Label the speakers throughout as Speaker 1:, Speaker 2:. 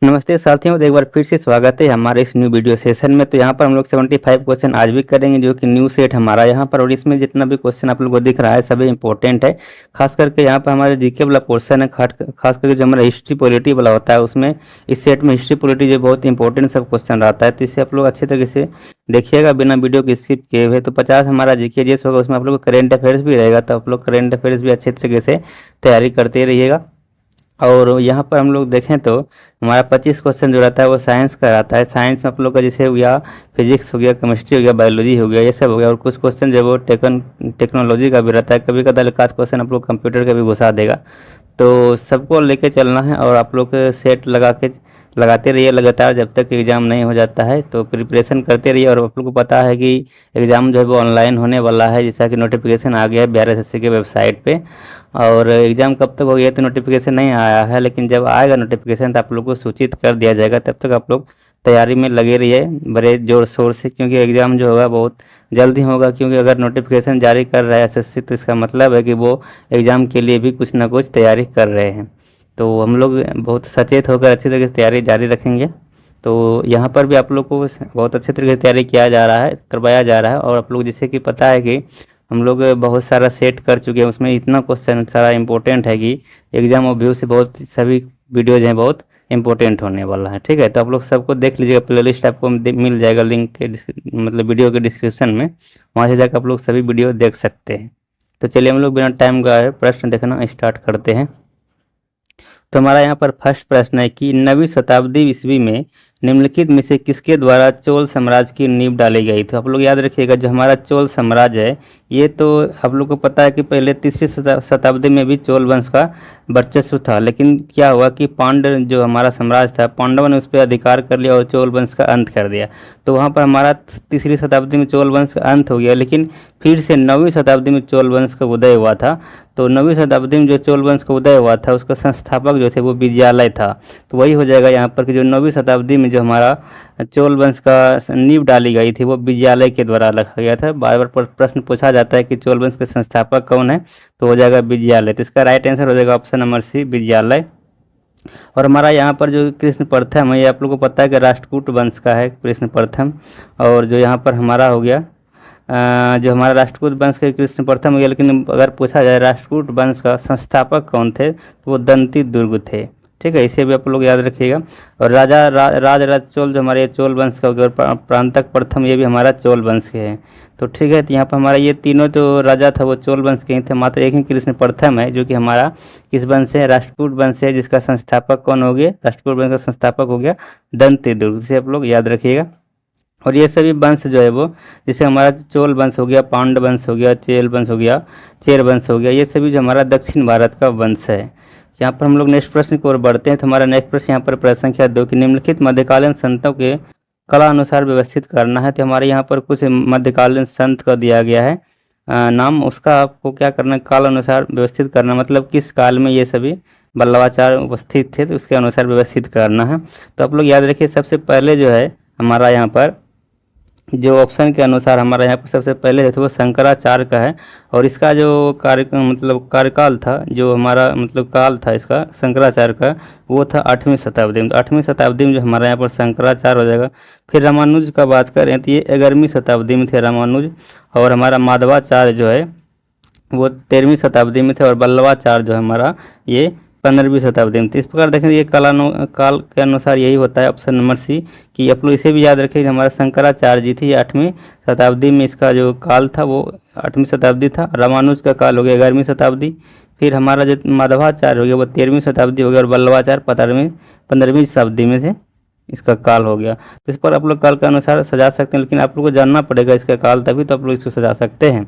Speaker 1: नमस्ते साथियों, तो एक बार फिर से स्वागत है हमारे इस न्यू वीडियो सेशन में। तो यहाँ पर हम लोग 75 क्वेश्चन आज भी करेंगे, जो कि न्यू सेट हमारा यहाँ पर। और इसमें जितना भी क्वेश्चन आप लोग को दिख रहा है सभी इंपॉर्टेंट है। खास करके यहाँ पर हमारे जीके वाला पोर्शन है, खास करके जो हमारा हिस्ट्री पॉलिटी वाला होता है उसमें, इस सेट में हिस्ट्री पॉलिटी जो बहुत इंपॉर्टेंट सब क्वेश्चन रहता है। तो इसे आप लोग अच्छे तरीके से देखिएगा बिना वीडियो के स्किप किए हुए। तो 50 हमारा जीके जीएस होगा, उसमें आप लोग को करेंट अफेयर्स भी रहेगा, तो आप लोग करेंट अफेयर्स भी अच्छे तरीके से तैयारी करते रहिएगा। और यहाँ पर हम लोग देखें तो हमारा 25 क्वेश्चन जो रहता है वो साइंस का रहता है। साइंस में आप लोग का जैसे हो गया फिजिक्स, हो गया केमिस्ट्री, हो गया बायोलॉजी, हो गया ये सब हो गया। और कुछ क्वेश्चन जो है वो टेक्नोलॉजी का भी रहता है। कभी कदार एकाध क्वेश्चन आप लोग कंप्यूटर का भी घुसा देगा। तो सबको लेके चलना है और आप लोग सेट लगाते रहिए लगातार जब तक एग्ज़ाम नहीं हो जाता है। तो प्रिपरेशन करते रहिए। और आप लोग को पता है कि एग्ज़ाम जो है वो ऑनलाइन होने वाला है, जैसा कि नोटिफिकेशन आ गया है BRSSC के वेबसाइट पे। और एग्ज़ाम कब तक हो गया तो नोटिफिकेशन नहीं आया है, लेकिन जब आएगा नोटिफिकेशन तो आप लोग को सूचित कर दिया जाएगा। तब तक आप लोग तैयारी में लगे रहिए बड़े ज़ोर शोर से, क्योंकि एग्ज़ाम जो होगा बहुत जल्दी होगा। क्योंकि अगर नोटिफिकेशन जारी कर रहा है एसएससी, तो इसका मतलब है कि वो एग्ज़ाम के लिए भी कुछ ना कुछ तैयारी कर रहे हैं। तो हम लोग बहुत सचेत होकर अच्छी तरीके से तैयारी जारी रखेंगे। तो यहाँ पर भी आप लोग को बहुत अच्छे तरीके से तैयारी किया जा रहा है, करवाया जा रहा है। और आप लोग जैसे कि पता है कि हम लोग बहुत सारा सेट कर चुके हैं, उसमें इतना क्वेश्चन सारा इंपॉर्टेंट है कि एग्जाम और व्यू से बहुत सभी वीडियोज हैं बहुत इंपॉर्टेंट होने वाला है। ठीक है, तो आप लोग सबको देख लीजिएगा, प्लेलिस्ट आपको मिल जाएगा लिंक के मतलब वीडियो के डिस्क्रिप्शन में, वहाँ से जाकर आप लोग सभी वीडियो देख सकते हैं। तो चलिए हम लोग बिना टाइम गवाए प्रश्न देखना स्टार्ट करते हैं। तो हमारा यहाँ पर फर्स्ट प्रश्न है कि 9वीं शताब्दी ईस्वी में निम्नलिखित में से किसके द्वारा चोल साम्राज्य की नींव डाली गई। तो आप लोग याद रखिएगा, जो हमारा चोल साम्राज्य है ये तो आप लोग को पता है कि पहले तीसरी शताब्दी में भी चोल वंश का वर्चस्व था। लेकिन क्या हुआ कि पांड्य जो हमारा साम्राज्य था, पांडवों ने उस पर अधिकार कर लिया और चोल वंश का अंत कर दिया। तो वहाँ पर हमारा तीसरी शताब्दी में चोल वंश का अंत हो गया। लेकिन फिर से 9वीं शताब्दी में चोल वंश का उदय हुआ था। तो 9वीं शताब्दी में जो चोल वंश का उदय हुआ था उसका संस्थापक जो थे वो विजयालय था। तो वही हो जाएगा यहाँ पर कि जो 9वीं शताब्दी में जो हमारा चोल वंश का नींव डाली गई थी वो विजयालय के द्वारा रखा गया था। बार बार प्रश्न पूछा जाता है कि चोल वंश के संस्थापक कौन है, तो हो जाएगा विजयालय। तो इसका राइट आंसर हो जाएगा ऑप्शन नंबर सी, विजयालय। और हमारा यहाँ पर जो कृष्ण प्रथम है, ये आप लोगों को पता है कि राष्ट्रकूट वंश का है कृष्ण प्रथम। और जो यहाँ पर हमारा हो गया जो हमारा राष्ट्रकूट वंश के कृष्ण प्रथम हो गया। लेकिन अगर पूछा जाए राष्ट्रकूट वंश का संस्थापक कौन थे, तो वो दंती दुर्ग थे। ठीक है, इसे भी आप लोग याद रखिएगा। और राजराज चोल जो हमारे चोल वंश का हो गया, और प्रांतक प्रथम ये भी हमारा चोल वंश के हैं। तो ठीक है, तो यहाँ पर हमारा ये तीनों जो राजा था वो चोल वंश के ही थे। मात्र एक ही कृष्ण प्रथम है जो कि हमारा किस वंश से, राष्ट्रकूट वंश से, जिसका संस्थापक कौन हो गया, राष्ट्रकूट वंश का संस्थापक हो गया दंती दुर्ग। इसे आप लोग याद रखिएगा। और ये सभी वंश जो है वो, जैसे हमारा चोल वंश हो गया, पांड वंश हो गया, चेल वंश हो गया, चेर वंश हो गया, ये सभी जो हमारा दक्षिण भारत का वंश है। यहाँ पर हम लोग नेक्स्ट प्रश्न की ओर बढ़ते हैं। तो हमारा नेक्स्ट प्रश्न यहाँ पर प्रश्न संख्या 2 की निम्नलिखित मध्यकालीन संतों के कला अनुसार व्यवस्थित करना है। तो हमारे यहाँ पर कुछ मध्यकालीन संत का दिया गया है नाम, उसका आपको क्या करना है, काल अनुसार व्यवस्थित करना, मतलब किस काल में ये सभी वल्लभाचार्य उपस्थित थे तो उसके अनुसार व्यवस्थित करना है। तो आप लोग याद रखिए, सबसे पहले जो है हमारा यहाँ पर जो ऑप्शन के अनुसार हमारा यहाँ पर सबसे पहले है तो वो शंकराचार्य का है। और इसका जो मतलब कार्यकाल था, जो हमारा मतलब काल था इसका शंकराचार्य का, वो था 8वीं शताब्दी में। तो 8वीं शताब्दी में जो हमारा यहाँ पर शंकराचार्य हो जाएगा। फिर रामानुज का बात करें तो ये 11वीं शताब्दी में थे रामानुज। और हमारा माधवाचार्य जो है वो 13वीं शताब्दी में थे। और वल्लभाचार्य जो है हमारा ये 15वीं शताब्दी में। तो इस प्रकार देखें, ये काल के अनुसार यही होता है ऑप्शन नंबर सी, कि आप लोग इसे भी याद रखें कि हमारा शंकराचार्य जी थे 8वीं शताब्दी में, इसका जो काल था वो 8वीं शताब्दी था। रामानुज का काल हो गया 11वीं शताब्दी। फिर हमारा जो माधवाचार्य हो गया वो 13वीं शताब्दी हो गया। और वल्लभाचार्य 15वीं शताब्दी में से इसका काल हो गया। तो इस पर आप लोग काल के अनुसार सजा सकते हैं, लेकिन आप लोग को जानना पड़ेगा इसका काल, तभी तो आप लोग इसको सजा सकते हैं।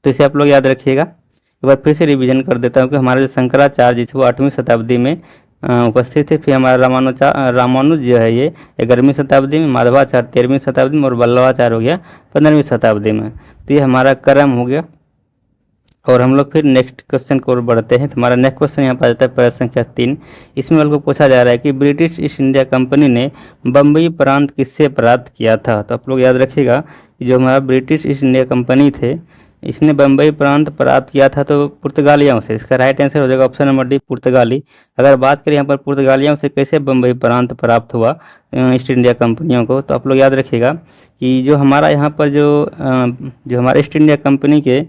Speaker 1: तो इसे आप लोग याद रखिएगा। एक बार फिर से रिवीजन कर देता हूँ कि हमारे जो शंकराचार्य जी थे वो 8वीं शताब्दी में उपस्थित थे। फिर हमारा रामानुज जो है ये 11वीं शताब्दी में, माधवाचार्य 13वीं शताब्दी में, और वल्लभाचार्य हो गया 15वीं शताब्दी में। तो ये हमारा क्रम हो गया। और हम लोग फिर नेक्स्ट क्वेश्चन को बढ़ते हैं। तो हमारा नेक्स्ट क्वेश्चन यहाँ पर आता है प्रश्न संख्या 3। इसमें हम लोग को पूछा जा रहा है कि ब्रिटिश ईस्ट इंडिया कंपनी ने बम्बई प्रांत किससे प्राप्त किया था। तो आप लोग याद रखिएगा कि जो हमारा ब्रिटिश ईस्ट इंडिया कंपनी थे इसने बम्बई प्रांत प्राप्त किया था तो पुर्तगालियों से। इसका राइट आंसर हो जाएगा ऑप्शन नंबर डी, पुर्तगाली। अगर बात करें यहाँ पर पुर्तगालियों से कैसे बम्बई प्रांत प्राप्त हुआ ईस्ट इंडिया कंपनियों को, तो आप लोग याद रखिएगा कि जो हमारा यहाँ पर जो हमारे ईस्ट इंडिया कंपनी के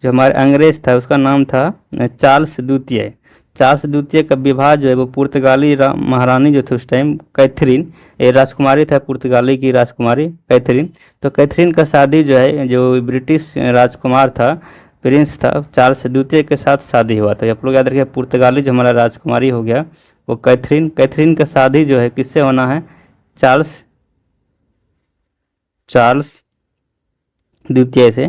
Speaker 1: जो हमारे अंग्रेज था उसका नाम था चार्ल्स द्वितीय। चार्ल्स द्वितीय का विवाह जो है वो पुर्तगाली महारानी जो थी उस टाइम कैथरीन, ये राजकुमारी था पुर्तगाली की राजकुमारी कैथरीन। तो कैथरीन का शादी जो है जो ब्रिटिश राजकुमार था, प्रिंस था, चार्ल्स द्वितीय के साथ शादी हुआ था। आप लोग याद रखिए पुर्तगाली जो हमारा राजकुमारी हो गया वो कैथरीन। कैथरीन का शादी जो है किससे होना है? चार्ल्स द्वितीय से।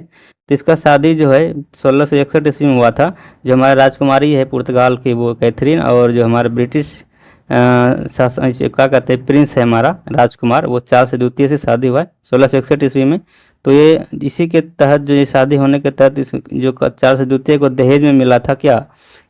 Speaker 1: तो इसका शादी जो है 1661 ईस्वी में हुआ था। जो हमारा राजकुमारी है पुर्तगाल की वो कैथरीन, और जो हमारे ब्रिटिश शासन क्या कहते हैं प्रिंस है हमारा राजकुमार, वो चार्ल्स द्वितीय से शादी हुआ है 1661 ईस्वी में। तो ये इसी के तहत जो ये शादी होने के तहत इस जो चार्ल्स द्वितीय को दहेज में मिला था क्या?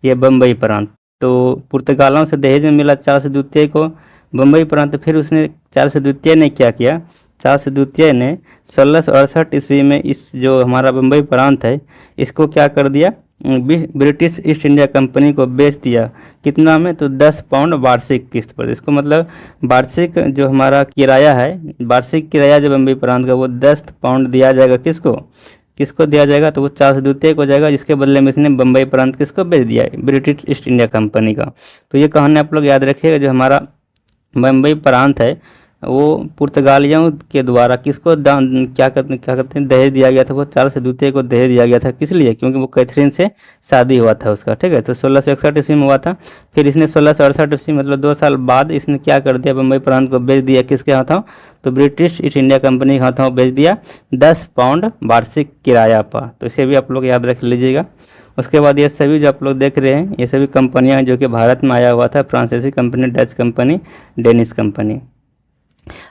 Speaker 1: ये बम्बई प्रांत। तो पुर्तगालों से दहेज में मिला चार्ल्स द्वितीय को बम्बई प्रांत। फिर उसने चार्ल्स द्वितीय ने क्या किया? चार्ल्स द्वितीय ने 1668 ईस्वी में इस जो हमारा बम्बई प्रांत है इसको क्या कर दिया? ब्रिटिश ईस्ट इंडिया कंपनी को बेच दिया। कितना में? तो 10 पाउंड वार्षिक किस्त पर। इसको मतलब वार्षिक जो हमारा किराया है, वार्षिक किराया जो बम्बई प्रांत का वो 10 पाउंड दिया जाएगा। किसको किसको दिया जाएगा? तो वो चार्ल्स द्वितीय को जाएगा, जिसके बदले में इसने बम्बई प्रांत किसको बेच दिया है? ब्रिटिश ईस्ट इंडिया कंपनी का। तो ये कहानी आप लोग याद रखिएगा। जो हमारा बम्बई प्रांत है वो पुर्तगालियों के द्वारा किसको क्या करते हैं दहेज दिया गया था? वो चार्ल्स द्वितीय को दहेज दिया गया था। किस लिए? क्योंकि वो कैथरीन से शादी हुआ था उसका, ठीक है। तो 1661 ईस्वी में हुआ था। फिर इसने 1668 ईस्वी मतलब 2 साल बाद इसने क्या कर दिया? बम्बई प्रांत को बेच दिया। किसके हाथों? तो ब्रिटिश ईस्ट इंडिया कंपनी के हाथों बेच दिया 10 पाउंड वार्षिक किराया पर। तो इसे भी आप लोग याद रख लीजिएगा। उसके बाद ये सभी जो आप लोग देख रहे हैं ये सभी कंपनियां जो कि भारत में आया हुआ था, फ्रांसीसी company, Dutch company, Danish company.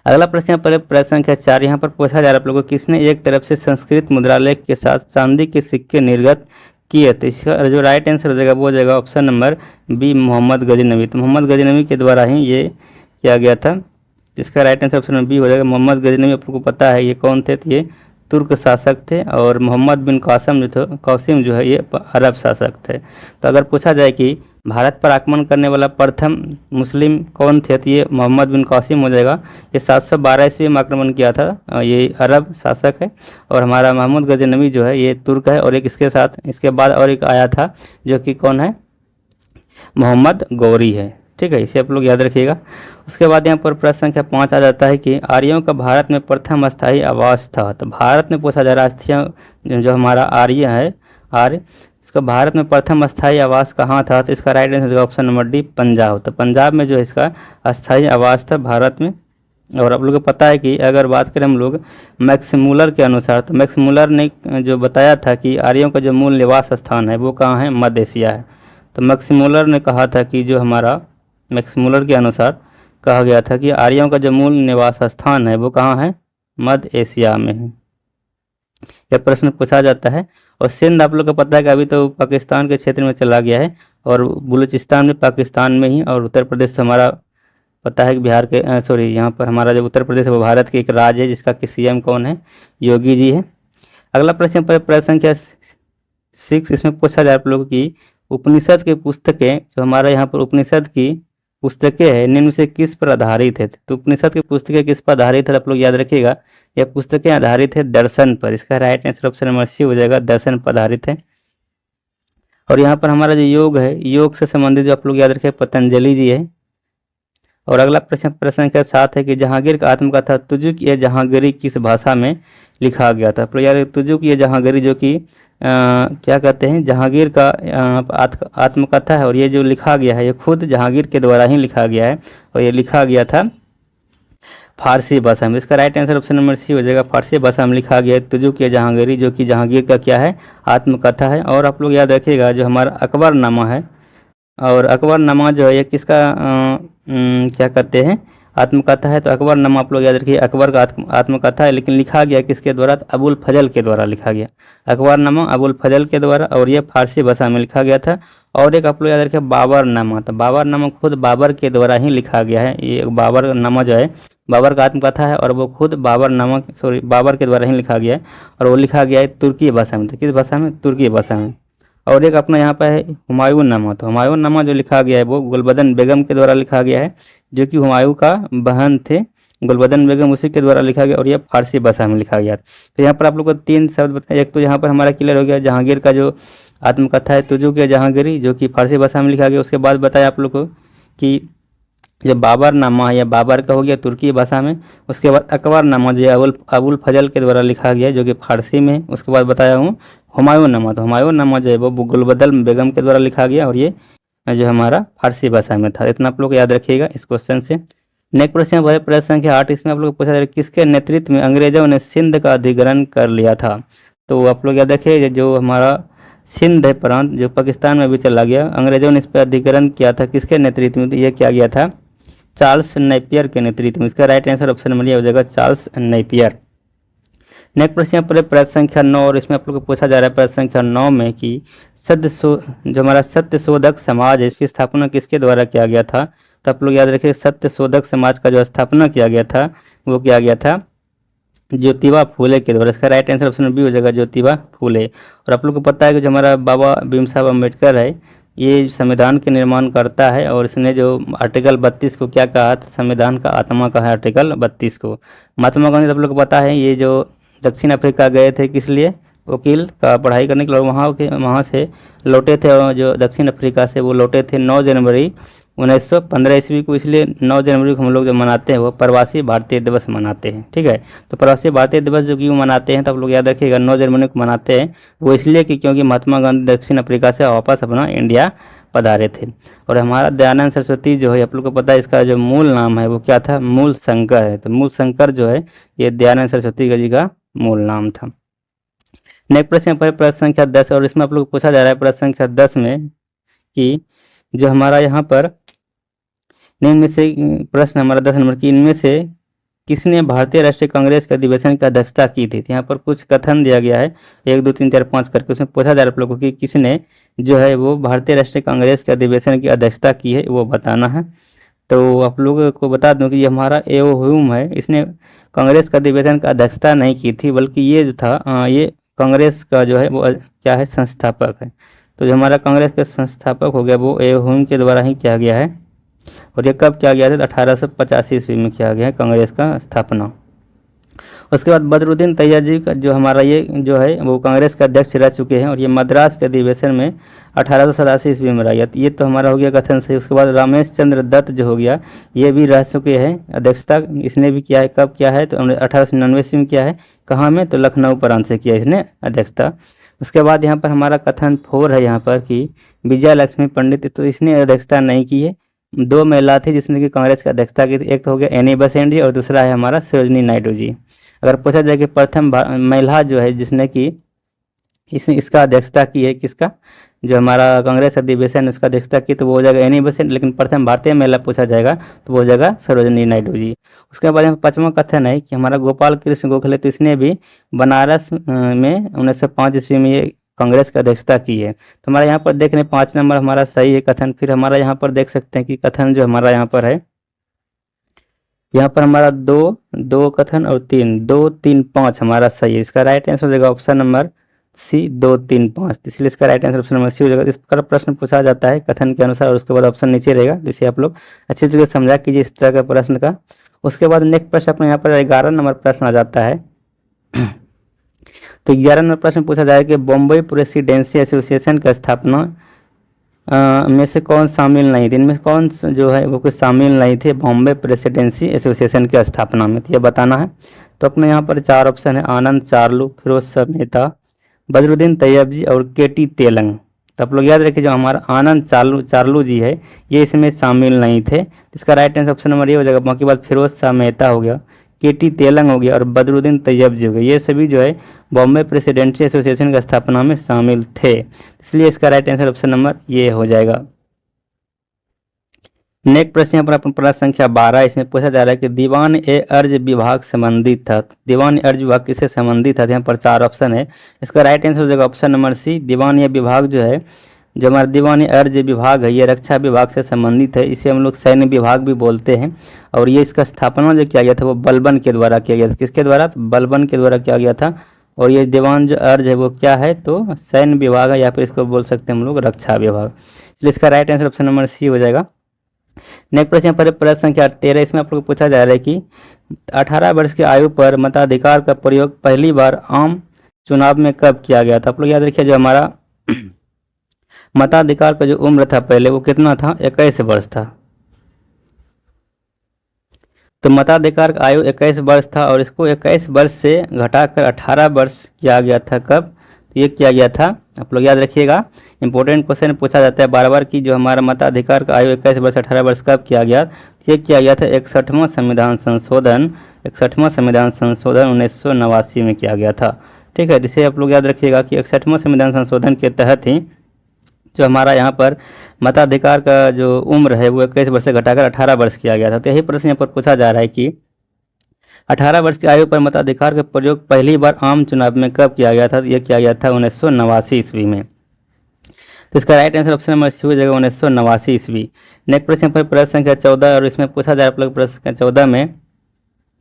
Speaker 1: अगला प्रश्न यहाँ पर प्रश्न संख्या 4 यहाँ पर पूछा जा रहा है आप लोगों को, किसने एक तरफ से संस्कृत मुद्रालय के साथ चांदी के सिक्के निर्गत किए? तो इसका जो राइट आंसर हो जाएगा वो हो जाएगा option number B, Mohammad Ghaznavi. तो मोहम्मद गजनवी के द्वारा ही ये किया गया था। इसका right answer option number B हो जाएगा। मोहम्मद गजनवी आप लोगों को पता है ये कौन थे? तो ये तुर्क शासक थे, और मोहम्मद बिन कासिम जो है ये अरब शासक थे। तो अगर पूछा जाए कि भारत पर आक्रमण करने वाला प्रथम मुस्लिम कौन थे? तो ये मोहम्मद बिन कासिम हो जाएगा। ये 712 ईस्वी में आक्रमण किया था, ये अरब शासक है। और हमारा मोहम्मद गजनवी जो है ये तुर्क है। और एक इसके साथ इसके बाद और एक आया था जो कि कौन है? मोहम्मद गौरी है, ठीक है। इसे आप लोग याद रखिएगा। उसके बाद यहाँ पर प्रश्न संख्या 5 आ जाता है कि आर्यों का भारत में प्रथम स्थायी आवास था। तो भारत में पूछा जा रहा है जो हमारा आर्य है, आर्य, इसका भारत में प्रथम स्थायी आवास कहाँ था? तो इसका right answer option number D, Punjab. तो पंजाब में जो इसका स्थायी आवास था भारत में। और आप लोगों को पता है कि अगर बात करें हम लोग मैक्स मुलर के अनुसार, तो मैक्स मुलर ने जो बताया था कि आर्यों का जो मूल निवास स्थान है वो कहाँ है? मध्य एशिया है। तो मैक्स मुलर ने कहा था कि जो हमारा मैक्स मुलर के अनुसार कहा गया था कि आर्यों का जो मूल निवास स्थान है वो कहाँ है? मध्य एशिया में है। यह प्रश्न पूछा जाता है। और सिंध आप लोग को पता है कि अभी तो पाकिस्तान के क्षेत्र में चला गया है, और बलूचिस्तान भी पाकिस्तान में ही, और उत्तर प्रदेश हमारा पता है कि बिहार के यहाँ पर हमारा जो उत्तर प्रदेश है वो भारत के एक राज्य है जिसका कि सीएम कौन है? योगी जी है। अगला प्रश्न पर प्रश्न संख्या 6, इसमें पूछा जाए आप लोगों की उपनिषद की पुस्तकें, जो हमारा यहाँ पर उपनिषद की पुस्तकें है निम्न से किस पर आधारित है? तो उपनिषद की पुस्तकें किस पर आधारित है? आप लोग याद रखिएगा यह पुस्तकें आधारित है दर्शन पर। इसका right answer option number C हो जाएगा, दर्शन पर आधारित है। और यहाँ पर हमारा जो योग है, योग से संबंधित जो आप लोग याद रखें पतंजलि जी है। और अगला प्रश्न प्रश्न संख्या 7 है कि जहांगीर का आत्मकथा तुजुक ये जहांगीरी किस भाषा में लिखा गया था? आप लोग याद तुजुक ये जहांगीरी जो कि क्या कहते हैं जहांगीर का आत्मकथा है, और ये जो लिखा गया है ये खुद जहांगीर के द्वारा ही लिखा गया है, और ये लिखा गया था फारसी भाषा में। इसका right answer option number C हो जाएगा, फारसी भाषा में लिखा गया है तुजुक ये जहांगीरी, जो कि जहांगीर का क्या है? आत्मकथा है। और आप लोग याद रखिएगा जो हमारा अकबरनामा है, और अकबरनामा जो है ये किसका क्या कहते हैं? आत्मकथा है, तो अकबरनामा आप लोग याद रखिए अकबर का आत्मकथा है, लेकिन लिखा गया किसके द्वारा? तो अबुल फजल के द्वारा लिखा गया। अकबरनामा अबुल फजल के द्वारा, और ये फारसी भाषा में लिखा गया था। और एक आप लोग याद रखिए बाबरनामा, तो बाबरनामा खुद बाबर के द्वारा ही लिखा गया है। ये बाबरनामा जो है बाबर का आत्मकथा है, और वो खुद बाबर के द्वारा ही लिखा गया है, और वो लिखा गया है तुर्की भाषा में। तो किस भाषा में? तुर्की भाषा में। और एक अपना यहाँ पर है हुमायूं नामा, तो हुमायूं नामा जो लिखा गया है वो गुलबदन बेगम के द्वारा लिखा गया है, जो कि हुमायूं का बहन थे गुलबदन बेगम, उसी के द्वारा लिखा गया, और यह फारसी भाषा में लिखा गया। तो यहाँ पर आप लोग को 3 शब्द बताए। एक तो यहाँ पर हमारा क्लियर हो गया जहांगीर का जो आत्मकथा है तुजू के जहांगीरी, जो कि फारसी भाषा में लिखा गया। उसके बाद बताया आप लोग को कि जो बाबरनामा है या बाबर का हो गया तुर्की भाषा में। उसके बाद अकबरनामा जो है अबुल फजल के द्वारा लिखा गया, जो कि फारसी में। उसके बाद बताया हूँ हुमायूंनामा, तो हुमायूंनामा जो है वो गुलबदन बेगम के द्वारा लिखा गया, और ये जो हमारा फारसी भाषा में था। इतना आप लोग याद रखिएगा इस क्वेश्चन से। नेक्स्ट प्रश्न है प्रश्न संख्या 8। इसमें आप लोग पूछा जा रहा है किसके नेतृत्व में अंग्रेजों ने सिंध का अधिग्रहण कर लिया था? तो आप लोग याद रखिए जो हमारा सिंध है प्रांत जो पाकिस्तान में भी चला गया, अंग्रेजों ने इस पर अधिग्रहण किया था किसके नेतृत्व में? तो ये क्या गया था? चार्ल्स नेपियर के नेतृत्व में। इसका राइट आंसर ऑप्शन नंबर हो जाएगा चार्ल्स नेपियर। नेक्स्ट प्रश्न पर प्रश्न संख्या 9, और इसमें आप लोग को पूछा जा रहा है प्रश्न संख्या 9 में कि जो हमारा सत्य शोधक समाज है इसकी स्थापना किसके द्वारा किया गया था? तो आप लोग याद रखिए सत्य शोधक समाज का जो स्थापना किया गया था वो किया गया था ज्योतिबा फूले के द्वारा। इसका राइट आंसर ऑप्शन बी हो जाएगा ज्योतिबा फूले। और आप लोग को पता है कि जो हमारा बाबा भीम साहब अम्बेडकर है ये संविधान के निर्माण करता है, और इसने जो आर्टिकल 32 को क्या कहा? संविधान का आत्मा कहा है आर्टिकल 32 को। महात्मा गांधी आप लोग को पता है ये जो दक्षिण अफ्रीका गए थे किस लिए? वकील का पढ़ाई करने के लिए, वहाँ से लौटे थे, और जो दक्षिण अफ्रीका से वो लौटे थे 9 जनवरी 1915 ईस्वी को। इसलिए 9 जनवरी को हम लोग जो मनाते हैं वो प्रवासी भारतीय दिवस मनाते हैं। ठीक है, तो प्रवासी भारतीय दिवस जो क्यों मनाते हैं तो आप लोग याद रखिएगा 9 जनवरी को मनाते हैं वो इसलिए कि क्योंकि महात्मा गांधी दक्षिण अफ्रीका से वापस अपना इंडिया पधारे थे। और हमारा दयानंद सरस्वती जो है आप लोग को पता है इसका जो मूल नाम है वो क्या था? मूल शंकर है। तो मूल शंकर जो है ये दयानंद सरस्वती जी का मूल नाम था। नेक्स्ट प्रश्न पर प्रश्न संख्या 10, और इसमें आप लोग को पूछा जा रहा है प्रश्न संख्या 10 में कि जो हमारा यहाँ पर निम्न में से प्रश्न हमारा 10 नंबर की इनमें से किसने भारतीय राष्ट्रीय कांग्रेस के अधिवेशन की अध्यक्षता की थी? यहाँ पर कुछ कथन दिया गया है 1 2 3 4 5 करके, उसमें पूछा जा रहा है आप लोगों को कि किसने जो है वो भारतीय राष्ट्रीय कांग्रेस के अधिवेशन की अध्यक्षता की है वो बताना है। तो आप लोगों को बता दूं कि ये हमारा एओ ह्यूम है, इसने कांग्रेस का अधिवेशन का अध्यक्षता नहीं की थी, बल्कि ये जो था ये कांग्रेस का जो है वो क्या है? संस्थापक है। तो जो हमारा कांग्रेस के संस्थापक हो गया वो एओ ह्यूम के द्वारा ही किया गया है। और ये कब किया गया था? 1885 ईस्वी में किया गया है कांग्रेस का स्थापना। उसके बाद बदरुद्दीन तैयब का जो हमारा ये जो है वो कांग्रेस का अध्यक्ष रह चुके हैं, और ये मद्रास के अधिवेशन में 1887 ईस्वी में रहा। ये तो हमारा हो गया कथन से। उसके बाद रमेश चंद्र दत्त जो हो गया ये भी रह चुके हैं अध्यक्षता, इसने भी किया है। कब किया है? तो 1899 ईस्वी में किया है। कहाँ में? तो लखनऊ प्रांत से किया इसने अध्यक्षता। उसके बाद यहाँ पर हमारा कथन 4 है यहाँ पर कि विजया लक्ष्मी पंडित, तो इसने अध्यक्षता नहीं की है। 2 महिला थी जिसने कि कांग्रेस की अध्यक्षता की थी, एक तो हो गया एनी बेसेंट जी और दूसरा है हमारा सरोजिनी नायडू जी। अगर पूछा जाए कि प्रथम महिला जो है जिसने कि इसका अध्यक्षता की है, किसका? जो हमारा कांग्रेस अधिवेशन उसका अध्यक्षता की, तो वो हो जाएगा एनी बेसेंट। लेकिन प्रथम भारतीय महिला पूछा जाएगा तो वो हो जाएगा सरोजिनी नायडू जी। उसके बाद यहाँ 5वां कथन है कि हमारा गोपाल कृष्ण गोखले, तो इसने भी बनारस में 1905 ईस्वी में ये कांग्रेस की अध्यक्षता की है। तो हमारा यहाँ पर देख रहे हैं 5 नंबर हमारा सही है कथन। फिर हमारा यहाँ पर देख सकते हैं कि कथन जो हमारा यहाँ पर है, यहाँ पर हमारा 2 कथन और 2 3 5 हमारा सही है। इसका राइट आंसर हो जाएगा ऑप्शन नंबर सी 2 3 5। इसलिए इसका right answer option number C हो जाएगा। इस प्रकार प्रश्न पूछा जाता है कथन के अनुसार, और उसके बाद ऑप्शन नीचे रहेगा, जिसे आप लोग अच्छी तरीके से समझा कीजिए इस तरह का प्रश्न का। उसके बाद नेक्स्ट प्रश्न अपने यहाँ पर 11 नंबर प्रश्न आ जाता है। तो 11 नंबर प्रश्न पूछा जाए कि बॉम्बे प्रेसिडेंसी एसोसिएशन की स्थापना में से कौन शामिल नहीं थे? इनमें कौन जो है वो कुछ शामिल नहीं थे बॉम्बे प्रेसिडेंसी एसोसिएशन की स्थापना में? तो ये बताना है। तो अपने यहाँ पर 4 ऑप्शन है आनंद चार्लू, फिरोज शाह मेहता, बदरुद्दीन तैयब जी और केटी तेलंग। तो आप लोग याद रखिए जो हमारा आनंद चार्लू जी है ये इसमें शामिल नहीं थे। इसका राइट आंसर ऑप्शन नंबर ये हो जाएगा। बाकी बाद फिरोज शाह मेहता हो गया, केटी तेलंग हो गया और बदरुद्दीन तैयब जी हो गए, ये सभी जो है बॉम्बे प्रेसिडेंसी एसोसिएशन की स्थापना में शामिल थे। इसलिए इसका राइट आंसर ऑप्शन नंबर ये हो जाएगा। नेक्स्ट प्रश्न यहाँ पर अपन प्रश्न संख्या 12, इसमें पूछा जा रहा है कि दीवान ए अर्ज विभाग संबंधित था। दीवान ए अर्ज विभाग किससे संबंधित था? यहाँ पर 4 ऑप्शन है, इसका राइट आंसर हो जाएगा ऑप्शन नंबर सी। दीवान ए विभाग जो है, जो हमारा दीवान ए अर्ज विभाग है, ये रक्षा विभाग से संबंधित है। इसे हम लोग सैन्य विभाग भी बोलते हैं। और ये इसका स्थापना जो किया गया था वो बलबन के द्वारा किया गया था। किसके द्वारा? बलबन के द्वारा किया गया था। और ये दीवान जो अर्ज है वो क्या है? तो सैन्य विभाग है, या फिर इसको बोल सकते हैं हम लोग रक्षा विभाग। इसलिए इसका right answer option number C हो जाएगा। नेक्स्ट प्रश्न पर प्रश्न संख्या 13, इसमें आप लोग को पूछा जा रहा है कि 18 वर्ष की आयु पर मताधिकार का प्रयोग पहली बार आम चुनाव में कब किया गया था? आप लोग याद रखिए, जो हमारा मताधिकार का जो उम्र था पहले वो कितना था? 21 वर्ष था। तो मताधिकार का आयु 21 वर्ष था और इसको 21 वर्ष से घटाकर 18 वर्ष किया गया था। कब? तो ये किया गया था, आप लोग याद रखिएगा, इंपॉर्टेंट क्वेश्चन पूछा जाता है बार बार कि जो हमारा मताधिकार का आयु 21 वर्ष 18 वर्ष कब किया गया? तो ये किया गया था 61वां संविधान संशोधन 1989 में किया गया था। ठीक है, जिसे आप लोग याद रखिएगा कि 61वां संविधान संशोधन के तहत ही जो हमारा यहाँ पर मताधिकार का जो उम्र है वो 21 वर्ष से घटाकर 18 वर्ष किया गया था। तो यही प्रश्न यहाँ पर पूछा जा रहा है कि 18 वर्ष की आयु पर मताधिकार का प्रयोग पहली बार आम चुनाव में कब किया गया था? तो ये किया गया था 1989 ईस्वी में। तो इसका right answer option number C हो जाएगा 1989 ईस्वी। नेक्स्ट प्रश्न पर प्रश्न संख्या 14, और इसमें पूछा जा रहा है आप लोग प्रश्न संख्या 14 में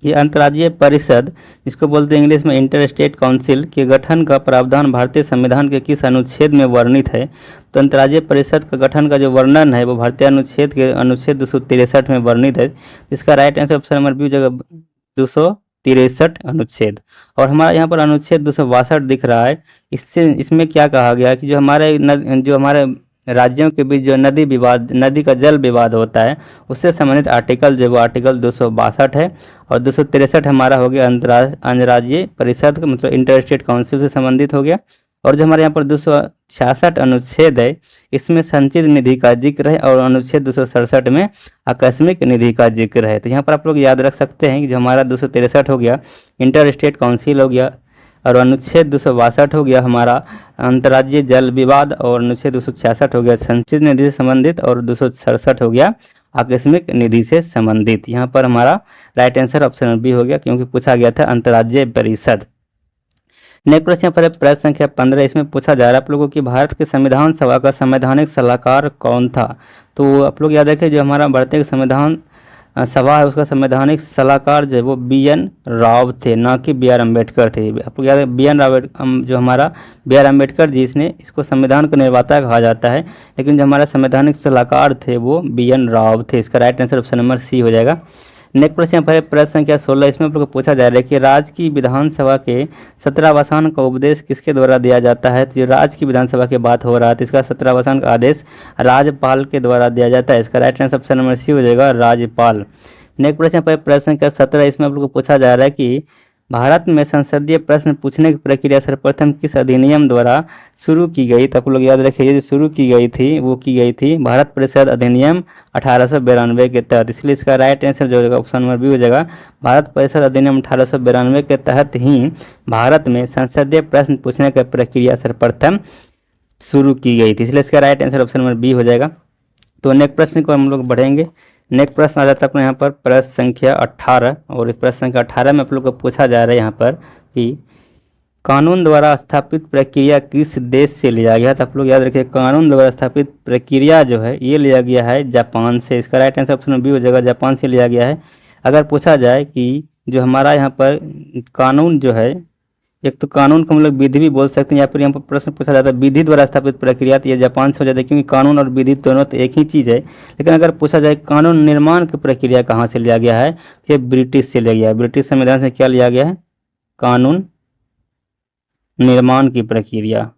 Speaker 1: कि अंतर्राज्यीय परिषद, जिसको बोलते हैं इंग्लिश में इंटर स्टेट काउंसिल, के गठन का प्रावधान भारतीय संविधान के किस अनुच्छेद में वर्णित है? तो अंतर्राज्यीय परिषद का गठन का जो वर्णन है वो भारतीय अनुच्छेद के अनुच्छेद 263 में वर्णित है। इसका right answer option number B हो जाएगा 263 अनुच्छेद। और हमारा यहाँ पर अनुच्छेद 262 दिख रहा है। इसमें क्या कहा गया कि जो हमारे राज्यों के बीच जो नदी का जल विवाद होता है उससे संबंधित आर्टिकल जो वो आर्टिकल 262 है। और 263 हमारा हो गया अंतर्राज्यीय परिषद का, मतलब इंटर स्टेट काउंसिल से संबंधित हो गया। और जो हमारे यहाँ पर 266 अनुच्छेद है इसमें संचित निधि का जिक्र है, और अनुच्छेद 267 में आकस्मिक निधि का जिक्र है। तो यहाँ पर आप लोग याद रख सकते हैं कि जो हमारा 263 हो गया इंटर स्टेट काउंसिल हो गया, और अनुच्छेद 262 हो गया हमारा अंतर्राज्यीय जल विवाद, और अनुच्छेद 266 हो गया संचित निधि से संबंधित, और 267 हो गया आकस्मिक निधि से संबंधित। यहाँ पर हमारा राइट आंसर ऑप्शन बी हो गया, क्योंकि पूछा गया था अंतर्राज्यीय परिषद। नेक्स्ट प्रश्न पर प्रश्न संख्या 15, इसमें पूछा जा रहा है आप लोगों की भारत के संविधान सभा का संवैधानिक सलाहकार कौन था? तो आप लोग याद रखें, जो हमारा भारतीय संविधान सभा है उसका संवैधानिक सलाहकार जो है वो BN राव थे, ना कि BR अम्बेडकर थे। आप लोग याद है BN राव, जो हमारा BR अम्बेडकर जी, इसने इसको संविधान का निर्माता कहा जाता है, लेकिन जो हमारा संवैधानिक सलाहकार थे वो BN राव थे। इसका right answer option number C हो जाएगा। नेक्स्ट प्रश्न पर प्रश्न संख्या 16, इसमें आप लोग को पूछा जा रहा है कि राज्य की विधानसभा के 17वासन का उपदेश किसके द्वारा दिया जाता है? तो जो राज्य की विधानसभा की बात हो रहा है तो इसका 17वासन का आदेश राज्यपाल के द्वारा दिया जाता है। इसका right answer option number C हो जाएगा राज्यपाल। नेक्स्ट प्रश्न पर प्रश्न संख्या 17, इसमें आप लोग को पूछा जा रहा है कि भारत में संसदीय प्रश्न पूछने की प्रक्रिया सर्वप्रथम किस अधिनियम द्वारा शुरू की गई? तो आप लोग याद रखिए, जो शुरू की गई थी वो की गई थी भारत परिषद अधिनियम 1892 के तहत। इसलिए इसका राइट आंसर जो होगा ऑप्शन नंबर बी हो जाएगा। भारत परिषद अधिनियम 1892 के तहत ही भारत में संसदीय प्रश्न पूछने की प्रक्रिया सर्वप्रथम शुरू की गई थी, इसलिए इसका right answer option number B हो जाएगा। तो नेक्स्ट प्रश्न को हम लोग बढ़ेंगे। नेक्स्ट प्रश्न आ जाता है अपने यहाँ पर प्रश्न संख्या 18, और इस प्रश्न संख्या 18 में आप लोग को पूछा जा रहा है यहाँ पर कि कानून द्वारा स्थापित प्रक्रिया किस देश से लिया गया? तो आप लोग याद रखिए, कानून द्वारा स्थापित प्रक्रिया जो है ये लिया गया है जापान से। इसका राइट आंसर ऑप्शन बी हो जाएगा, जापान से लिया गया है। अगर पूछा जाए कि जो हमारा यहाँ पर कानून जो है, एक तो कानून को हम लोग विधि भी बोल सकते हैं, या फिर यहाँ पर प्रश्न पूछा जाता है विधि द्वारा स्थापित प्रक्रिया, तो ये जापान से हो जाता है, क्योंकि कानून और विधि दोनों तो एक ही चीज़ है। लेकिन अगर पूछा जाए कानून निर्माण की प्रक्रिया कहाँ से लिया गया है, तो ये ब्रिटिश से लिया गया है। ब्रिटिश संविधान से क्या लिया गया है? कानून निर्माण की प्रक्रिया।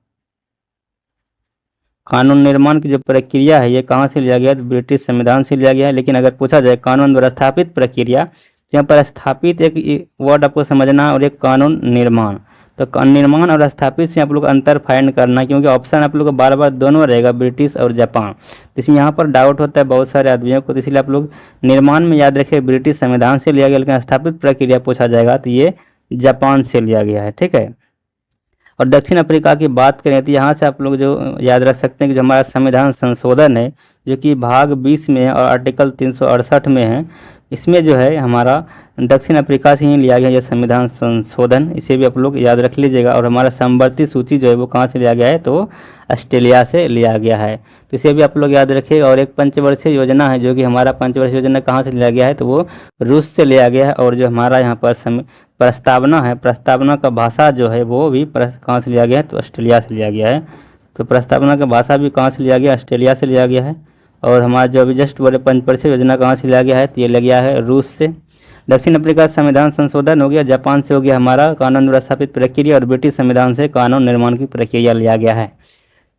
Speaker 1: कानून निर्माण की जो प्रक्रिया है ये कहाँ से लिया गया है? तो ब्रिटिश संविधान से लिया गया है। लेकिन अगर पूछा जाए कानून द्वारा स्थापित प्रक्रिया, यहाँ पर स्थापित एक वर्ड आपको समझना, और एक कानून निर्माण। तो निर्माण और स्थापित से आप लोग अंतर फाइंड करना, क्योंकि ऑप्शन आप लोग को बार बार दोनों रहेगा, ब्रिटिश और जापान। तो इसमें यहाँ पर डाउट होता है बहुत सारे आदमियों को, तो इसलिए आप लोग निर्माण में याद रखें ब्रिटिश संविधान से लिया गया, लेकिन स्थापित प्रक्रिया पूछा जाएगा तो ये जापान से लिया गया है। ठीक है, और दक्षिण अफ्रीका की बात करें तो यहाँ से आप लोग जो याद रख सकते हैं कि जो हमारा संविधान संशोधन है, जो कि भाग 20 में है और आर्टिकल 368 में है। इसमें जो है हमारा दक्षिण अफ्रीका से ही लिया गया ये संविधान संशोधन, इसे भी आप लोग याद रख लीजिएगा। और हमारा समवर्ती सूची जो है वो कहाँ से लिया गया है, तो ऑस्ट्रेलिया से लिया गया है, तो इसे भी आप लोग याद रखिएगा। और एक पंचवर्षीय योजना है, जो कि हमारा पंचवर्षीय योजना कहाँ से लिया गया है, तो वो रूस से लिया गया है। और जो हमारा यहाँ पर प्रस्तावना है, प्रस्तावना का भाषा जो है वो भी कहाँ से लिया गया है, तो ऑस्ट्रेलिया से लिया गया है। तो प्रस्तावना का भाषा भी कहाँ से लिया गया, ऑस्ट्रेलिया से लिया गया है। और हमारा जो अभी जस्ट बोले पंचवर्षीय योजना कहाँ से लिया गया है, तो ये लिया गया है रूस से। दक्षिण अफ्रीका संविधान संशोधन हो गया, जापान से हो गया हमारा कानून द्वारा स्थापित प्रक्रिया, और ब्रिटिश संविधान से कानून निर्माण की प्रक्रिया लिया गया है।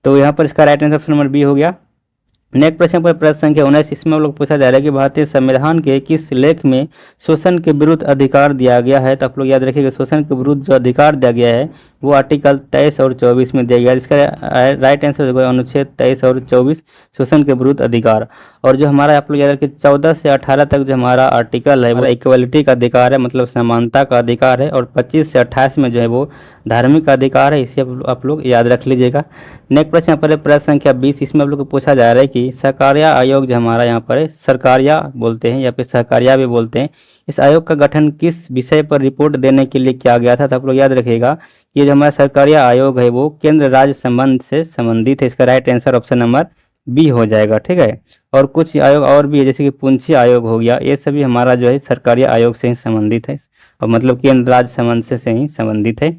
Speaker 1: तो यहाँ पर इसका right answer option number B हो गया। नेक्स्ट प्रश्न पर प्रश्न संख्या 19, इसमें हम लोग पूछा जा रहा है कि भारतीय संविधान के किस लेख में शोषण के विरुद्ध अधिकार दिया गया है। तो आप लोग याद रखिएगा, शोषण के विरुद्ध जो अधिकार दिया गया है वो आर्टिकल 23 और 24 में दिया गया है। इसका राइट आंसर होगा अनुच्छेद 23 और 24, शोषण के विरुद्ध अधिकार। और जो हमारा आप लोग याद रखिए 14 से 18 तक जो हमारा आर्टिकल है वो इक्वलिटी का अधिकार है, मतलब समानता का अधिकार है। और 25 से 28 में जो है वो धार्मिक अधिकार है, इसे आप लोग याद रख लीजिएगा। नेक्स्ट प्रश्न पर प्रश्न संख्या 20, इसमें आप लोग को पूछा जा रहा है कि सरकारिया आयोग जो हमारा यहाँ पर है, सरकारिया बोलते हैं या फिर सहकारिया भी बोलते हैं, इस आयोग का गठन किस विषय पर रिपोर्ट देने के लिए किया गया था। तो आप लोग याद रखिएगा, ये जो हमारा सरकारिया आयोग है वो केंद्र राज्य संबंध से संबंधित है। इसका right answer option number B हो जाएगा, ठीक है। और कुछ आयोग और भी है, जैसे कि पुंछी आयोग हो गया, ये सभी हमारा जो है सरकारी आयोग से ही संबंधित है, और मतलब केंद्र राज्य संबंध से ही संबंधित है।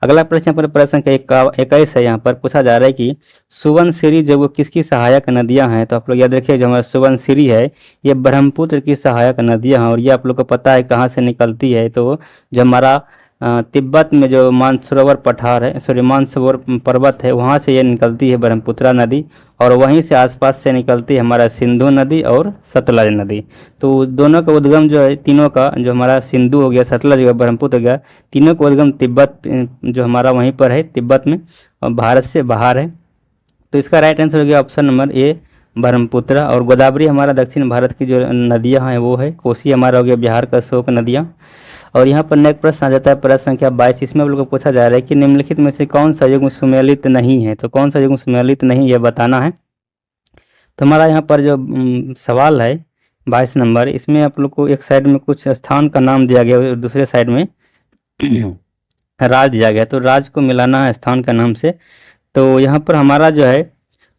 Speaker 1: अगला प्रश्न पर प्रश्न संख्या 21 है, यहाँ पर पूछा जा रहा है कि सुबनसिरी जो वो किसकी सहायक नदियाँ हैं। तो आप लोग याद रखिए, जो हमारा सुबनसिरी है ये ब्रह्मपुत्र की सहायक नदियाँ हैं, और ये आप लोग को पता है कहाँ से निकलती है, तो जो हमारा तिब्बत में जो मानसरोवर पठार है, सॉरी मानसरोवर पर्वत है, वहाँ से ये निकलती है ब्रह्मपुत्रा नदी। और वहीं से आसपास से निकलती है हमारा सिंधु नदी और सतलज नदी। तो दोनों का उद्गम जो है, तीनों का, जो हमारा सिंधु हो गया, सतलज हो गया, ब्रह्मपुत्र हो गया, तीनों का उद्गम तिब्बत जो हमारा वहीं पर है, तिब्बत में, और भारत से बाहर है। तो इसका राइट आंसर हो गया ऑप्शन नंबर ए, ब्रह्मपुत्र। और गोदावरी हमारा दक्षिण भारत की जो नदियाँ हैं वो है, कोसी हमारा हो गया बिहार का शोक नदियाँ। और यहाँ पर नेक्स्ट प्रश्न आ जाता है प्रश्न संख्या 22, इसमें आप लोगों को पूछा जा रहा है कि निम्नलिखित में से कौन सा युग्म सुमेलित नहीं है। तो कौन सा युग्म सुमेलित नहीं, यह बताना है। तो हमारा यहाँ पर जो सवाल है 22 नंबर, इसमें आप लोग को एक साइड में कुछ स्थान का नाम दिया गया और दूसरे साइड में राज्य दिया गया, तो राज्य को मिलाना है स्थान का नाम से। तो यहाँ पर हमारा जो है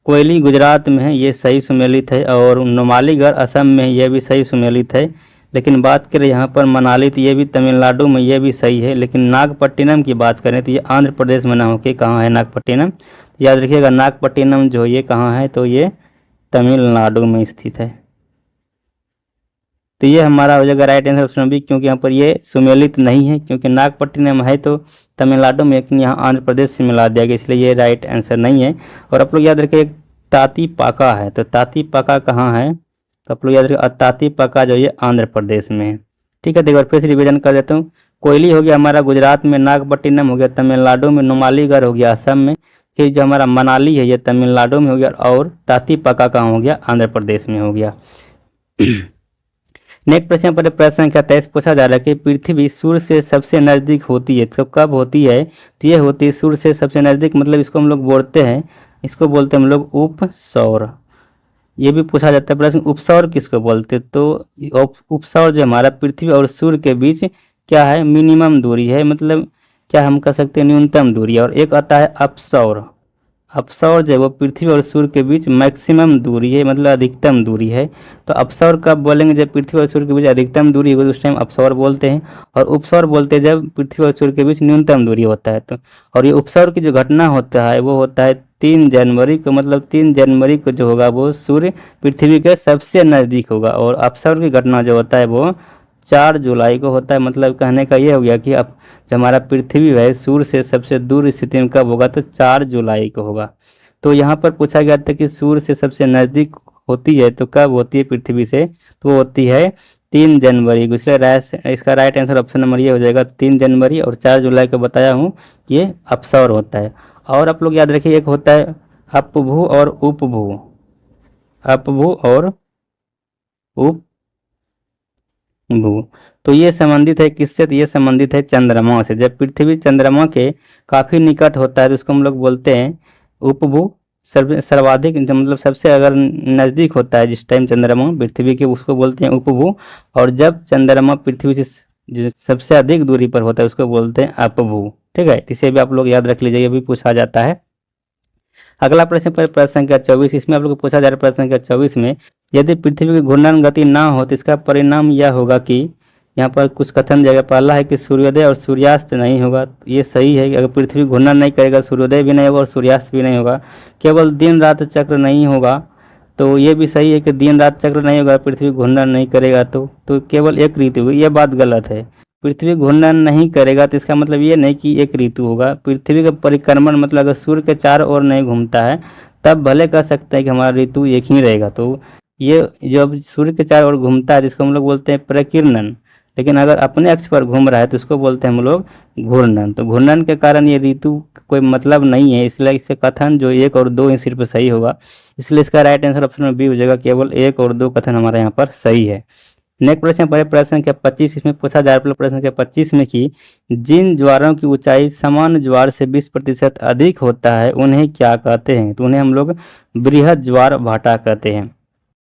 Speaker 1: कोयली गुजरात में है, ये सही सुमेलित है। और नुमालीगढ़ असम में, यह भी सही सुमेलित है। लेकिन बात करें यहाँ पर मनाली, तो ये भी तमिलनाडु में, ये भी सही है। लेकिन नागपट्टिनम की बात करें तो ये आंध्र प्रदेश में ना होके कहाँ है, नागपट्टिनम। याद रखिएगा, नागपट्टिनम जो ये कहाँ है, तो ये तमिलनाडु में स्थित है। तो ये हमारा हो जाएगा राइट आंसर ऑप्शन बी, क्योंकि यहाँ पर ये सुमेलित नहीं है, क्योंकि नागपट्टिनम है तो तमिलनाडु में, लेकिन यहाँ आंध्र प्रदेश से मिला दिया गया, इसलिए ये राइट आंसर नहीं है। और आप लोग याद रखिए एक तातीपाका है, तो तातीपाका कहाँ है, तो आप लोग याद रखिए तातीपाका जो ये आंध्र प्रदेश में है, ठीक है। देखो फिर से रिविजन कर देता हूँ। कोयली हो गया हमारा गुजरात में, नागपट्टिनम हो गया तमिलनाडु में, नुमालीगढ़ हो गया असम में, फिर जो हमारा मनाली है ये तमिलनाडु में हो गया, और तातीपाका कहाँ हो गया, आंध्र प्रदेश में हो गया। नेक्स्ट प्रश्न पर प्रश्न संख्या 23 पूछा जा रहा है कि पृथ्वी सूर्य से सबसे नजदीक होती है, तो कब होती है। तो ये होती है सूर्य से सबसे नजदीक, मतलब इसको हम लोग बोलते हैं, इसको बोलते हैं हम लोग उपसौर। ये भी पूछा जाता है प्रश्न, उपसौर किसको बोलते हैं। तो उपसौर जो हमारा पृथ्वी और सूर्य के बीच क्या है, मिनिमम दूरी है, मतलब क्या हम कह सकते हैं न्यूनतम दूरी है। और एक आता है अपसौर, अपसौर जो है वो पृथ्वी और सूर्य के बीच मैक्सिमम दूरी है, मतलब अधिकतम दूरी है। तो अपसौर कब बोलेंगे, जब पृथ्वी और सूर्य के बीच अधिकतम दूरी होगी, उस टाइम अपसौर बोलते हैं। और उपसौर बोलते हैं जब पृथ्वी और सूर्य के बीच न्यूनतम दूरी होता है। तो और ये उपसौर की जो घटना होता है वो होता है 3 जनवरी को, मतलब 3 जनवरी को जो होगा वो सूर्य पृथ्वी के सबसे नज़दीक होगा। और अपसौर की घटना जो होता है वो 4 जुलाई को होता है। मतलब कहने का ये हो गया कि अब जो हमारा पृथ्वी है सूर्य से सबसे दूर स्थिति में कब होगा, तो 4 जुलाई को होगा। तो यहाँ पर पूछा गया था कि सूर्य से सबसे नज़दीक होती है तो कब होती है पृथ्वी से, तो वो होती है 3 जनवरी को। इसलिए इसका राइट आंसर ऑप्शन नंबर ये हो जाएगा 3 जनवरी। और 4 जुलाई को बताया हूँ ये अपसौर होता है। और आप लोग याद रखिए एक होता है अपभू और उपभू, अपभू और उप भू। तो ये संबंधित है किससे, तो ये संबंधित है चंद्रमा से। जब पृथ्वी चंद्रमा के काफी निकट होता है तो उसको हम लोग बोलते हैं उपभू, सर्वाधिक मतलब सबसे अगर नज़दीक होता है जिस टाइम चंद्रमा पृथ्वी के, उसको बोलते हैं उपभू। और जब चंद्रमा पृथ्वी से जो सबसे अधिक दूरी पर होता है उसको बोलते हैं अपभू। ठीक है, इसे भी आप लोग याद रख लीजिए, ये भी पूछा जाता है। अगला प्रश्न प्रश्न संख्या 24, इसमें आप लोग को पूछा जा रहा है प्रश्न संख्या 24 में, यदि पृथ्वी की घूर्णन गति ना हो तो इसका परिणाम यह होगा कि, यहाँ पर कुछ कथन दिया गया। पहला है कि सूर्योदय और सूर्यास्त नहीं होगा। ये सही है कि अगर पृथ्वी घूर्णन नहीं करेगा सूर्योदय भी नहीं होगा और सूर्यास्त भी नहीं होगा। केवल दिन रात चक्र नहीं होगा, तो ये भी सही है कि दिन रात चक्र नहीं होगा, पृथ्वी घूर्णन नहीं करेगा तो केवल एक ऋतु होगी। ये बात गलत है। पृथ्वी घूर्णन नहीं करेगा तो इसका मतलब ये नहीं कि एक ऋतु होगा। पृथ्वी का परिक्रमण मतलब अगर सूर्य के चारों ओर नहीं घूमता है तब भले कह सकते हैं कि हमारा ऋतु एक ही रहेगा। तो ये जब सूर्य के चारों ओर घूमता है जिसको हम लोग बोलते हैं प्रकीर्णन, लेकिन अगर अपने अक्ष पर घूम रहा है तो उसको बोलते हैं हम लोग घूर्णन। तो घूर्णन के कारण ये ऋतु कोई मतलब नहीं है, इसलिए इससे कथन जो 1 और 2 ही सिर्फ सही होगा। इसलिए इसका राइट आंसर ऑप्शन में बी हो जाएगा, केवल 1 और 2 कथन हमारे यहाँ पर सही है। नेक्स्ट प्रश्न पढ़े प्रश्न संख्या 25, इसमें पूछा जा रहा है प्रश्न संख्या 25 में कि जिन ज्वारों की ऊंचाई सामान्य ज्वार से 20% अधिक होता है उन्हें क्या कहते हैं? तो उन्हें हम लोग बृहद ज्वार भाटा कहते हैं।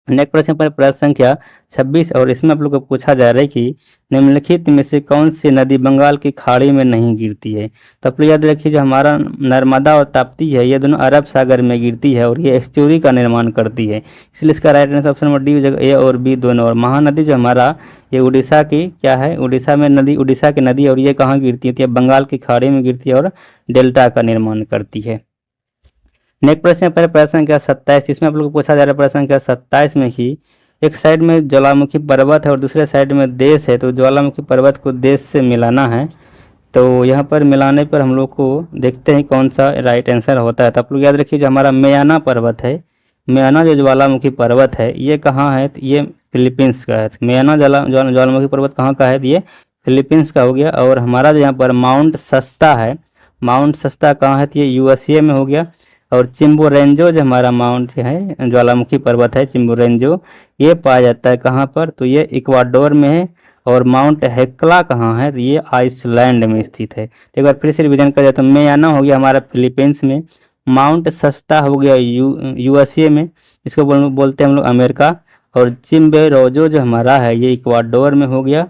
Speaker 1: नेक्स्ट प्रश्न पर प्रश्न संख्या 26, और इसमें आप लोग को पूछा जा रहा है कि निम्नलिखित में से कौन सी नदी बंगाल की खाड़ी में नहीं गिरती है? तो आप लोग याद रखिए, जो हमारा नर्मदा और ताप्ती है ये दोनों अरब सागर में गिरती है और ये एस्चुरी का निर्माण करती है। इसलिए इसका right answer option number D हो जाएगा, ए और बी दोनों। और महानदी जो हमारा ये उड़ीसा की क्या है, उड़ीसा में नदी, उड़ीसा की नदी, और ये कहाँ गिरती है? तो ये बंगाल की खाड़ी में गिरती है और डेल्टा का निर्माण करती है। नेक्स्ट प्रश्न पर प्रश्न संख्या 27, इसमें आप लोग को पूछा जा रहा है प्रश्न संख्या 27 में कि एक साइड में ज्वालामुखी पर्वत है और दूसरे साइड में देश है, तो ज्वालामुखी पर्वत को देश से मिलाना है। तो यहाँ पर मिलाने पर हम लोग को देखते हैं कौन सा राइट आंसर होता है। तो आप लोग याद रखिए, जो हमारा मेयाना पर्वत है, मेयाना जो ज्वालामुखी पर्वत है ये कहाँ है? तो ये फिलीपींस का है। मेयाना ज्वालामुखी पर्वत कहाँ का है? तो ये फिलीपींस का हो गया। और हमारा जो यहाँ पर माउंट सस्ता है, माउंट सस्ता कहाँ है? तो ये यूएसए में हो गया। और चिम्बोरेंजो जो हमारा माउंट है, ज्वालामुखी पर्वत है चिम्बोरेंजो, ये पाया जाता है कहाँ पर? तो ये इक्वाडोर में है। और माउंट हेक्ला कहाँ है? तो ये आइसलैंड में स्थित है। तो एक बार फिर से रिविजन कर जाए तो मेयाना हो गया हमारा फिलीपींस में, माउंट सस्ता हो गया यूएसए में, इसको बोलते हैं हम लोग अमेरिका। और चिम्बोरेंजो जो हमारा है ये इक्वाडोर में हो गया।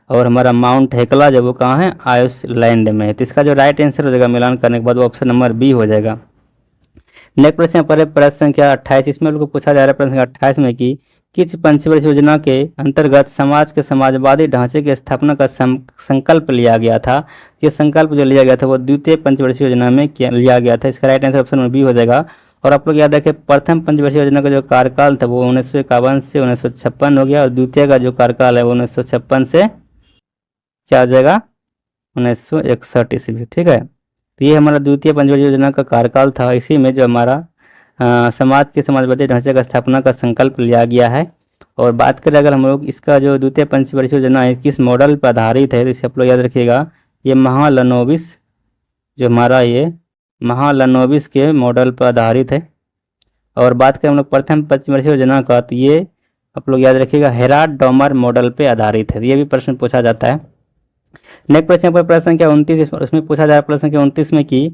Speaker 1: और हमारा माउंट हेक्ला जो वो कहाँ है? आइसलैंड में। तो इसका जो राइट आंसर हो जाएगा मिलान करने के बाद वो ऑप्शन नंबर बी हो जाएगा। नेक्स्ट प्रश्न पर प्रश्न संख्या 28, इसमें लोग को पूछा जा रहा है प्रश्न संख्या 28 में कि किस पंचवर्षीय योजना के अंतर्गत समाज के समाजवादी ढांचे की स्थापना का संकल्प लिया गया था? ये संकल्प जो लिया गया था वो द्वितीय पंचवर्षीय योजना में लिया गया था। इसका राइट आंसर ऑप्शन में बी हो जाएगा। और आप लोग याद रखें, प्रथम पंचवर्षीय योजना का जो कार्यकाल था वो 1951 से 1956 हो गया, और द्वितीय का जो कार्यकाल है वो 1956 से क्या हो जाएगा? 1961 ईस्वी। ठीक है, तो ये हमारा द्वितीय पंचवर्षीय योजना का कार्यकाल था। इसी में जो हमारा समाज के समाजवादी ढांचे का स्थापना का संकल्प लिया गया है। और बात करें अगर हम लोग इसका जो द्वितीय पंचवर्षीय योजना है किस मॉडल पर आधारित है, तो इसे आप लोग याद रखिएगा, ये महालनोबिस जो हमारा ये महालनोबिस के मॉडल पर आधारित है। और बात करें हम लोग प्रथम पंचवर्षीय योजना का, तो ये आप लोग याद रखिएगा हेराल्ड डॉमर मॉडल पर आधारित है। ये भी प्रश्न पूछा जाता है। नेक्स्ट प्रश्न पर प्रश्न संख्या 29, उसमें पूछा जा रहा है प्रश्न संख्या 29 में कि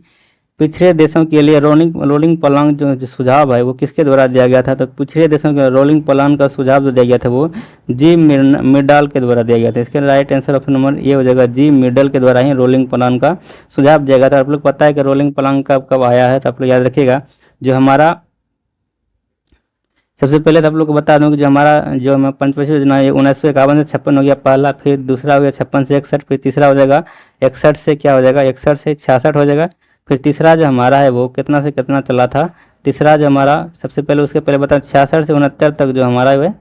Speaker 1: पिछड़े देशों के लिए रोलिंग प्लान जो सुझाव है वो किसके द्वारा दिया गया था? तो पिछड़े देशों के रोलिंग प्लान का सुझाव जो दिया गया था वो जी मिर्डाल के द्वारा दिया गया था। इसके right answer option number A हो जाएगा, जी मिर्डल के द्वारा ही रोलिंग प्लान का सुझाव दिया गया था। आप लोग पता है कि रोलिंग प्लान कब आया है, तो आप लोग याद रखिएगा, जो हमारा सबसे पहले तो आप लोग को बता दूं कि जो हमारा पंचवर्षीय योजना है 1951 से 56 हो गया पहला, फिर दूसरा हो गया 56 से 61, फिर तीसरा हो जाएगा 61 से क्या हो जाएगा? 61 से 66 हो जाएगा। फिर तीसरा जो हमारा है वो कितना से कितना चला था? तीसरा जो हमारा सबसे पहले उसके पहले बता 66 से 69 तक जो हमारा वह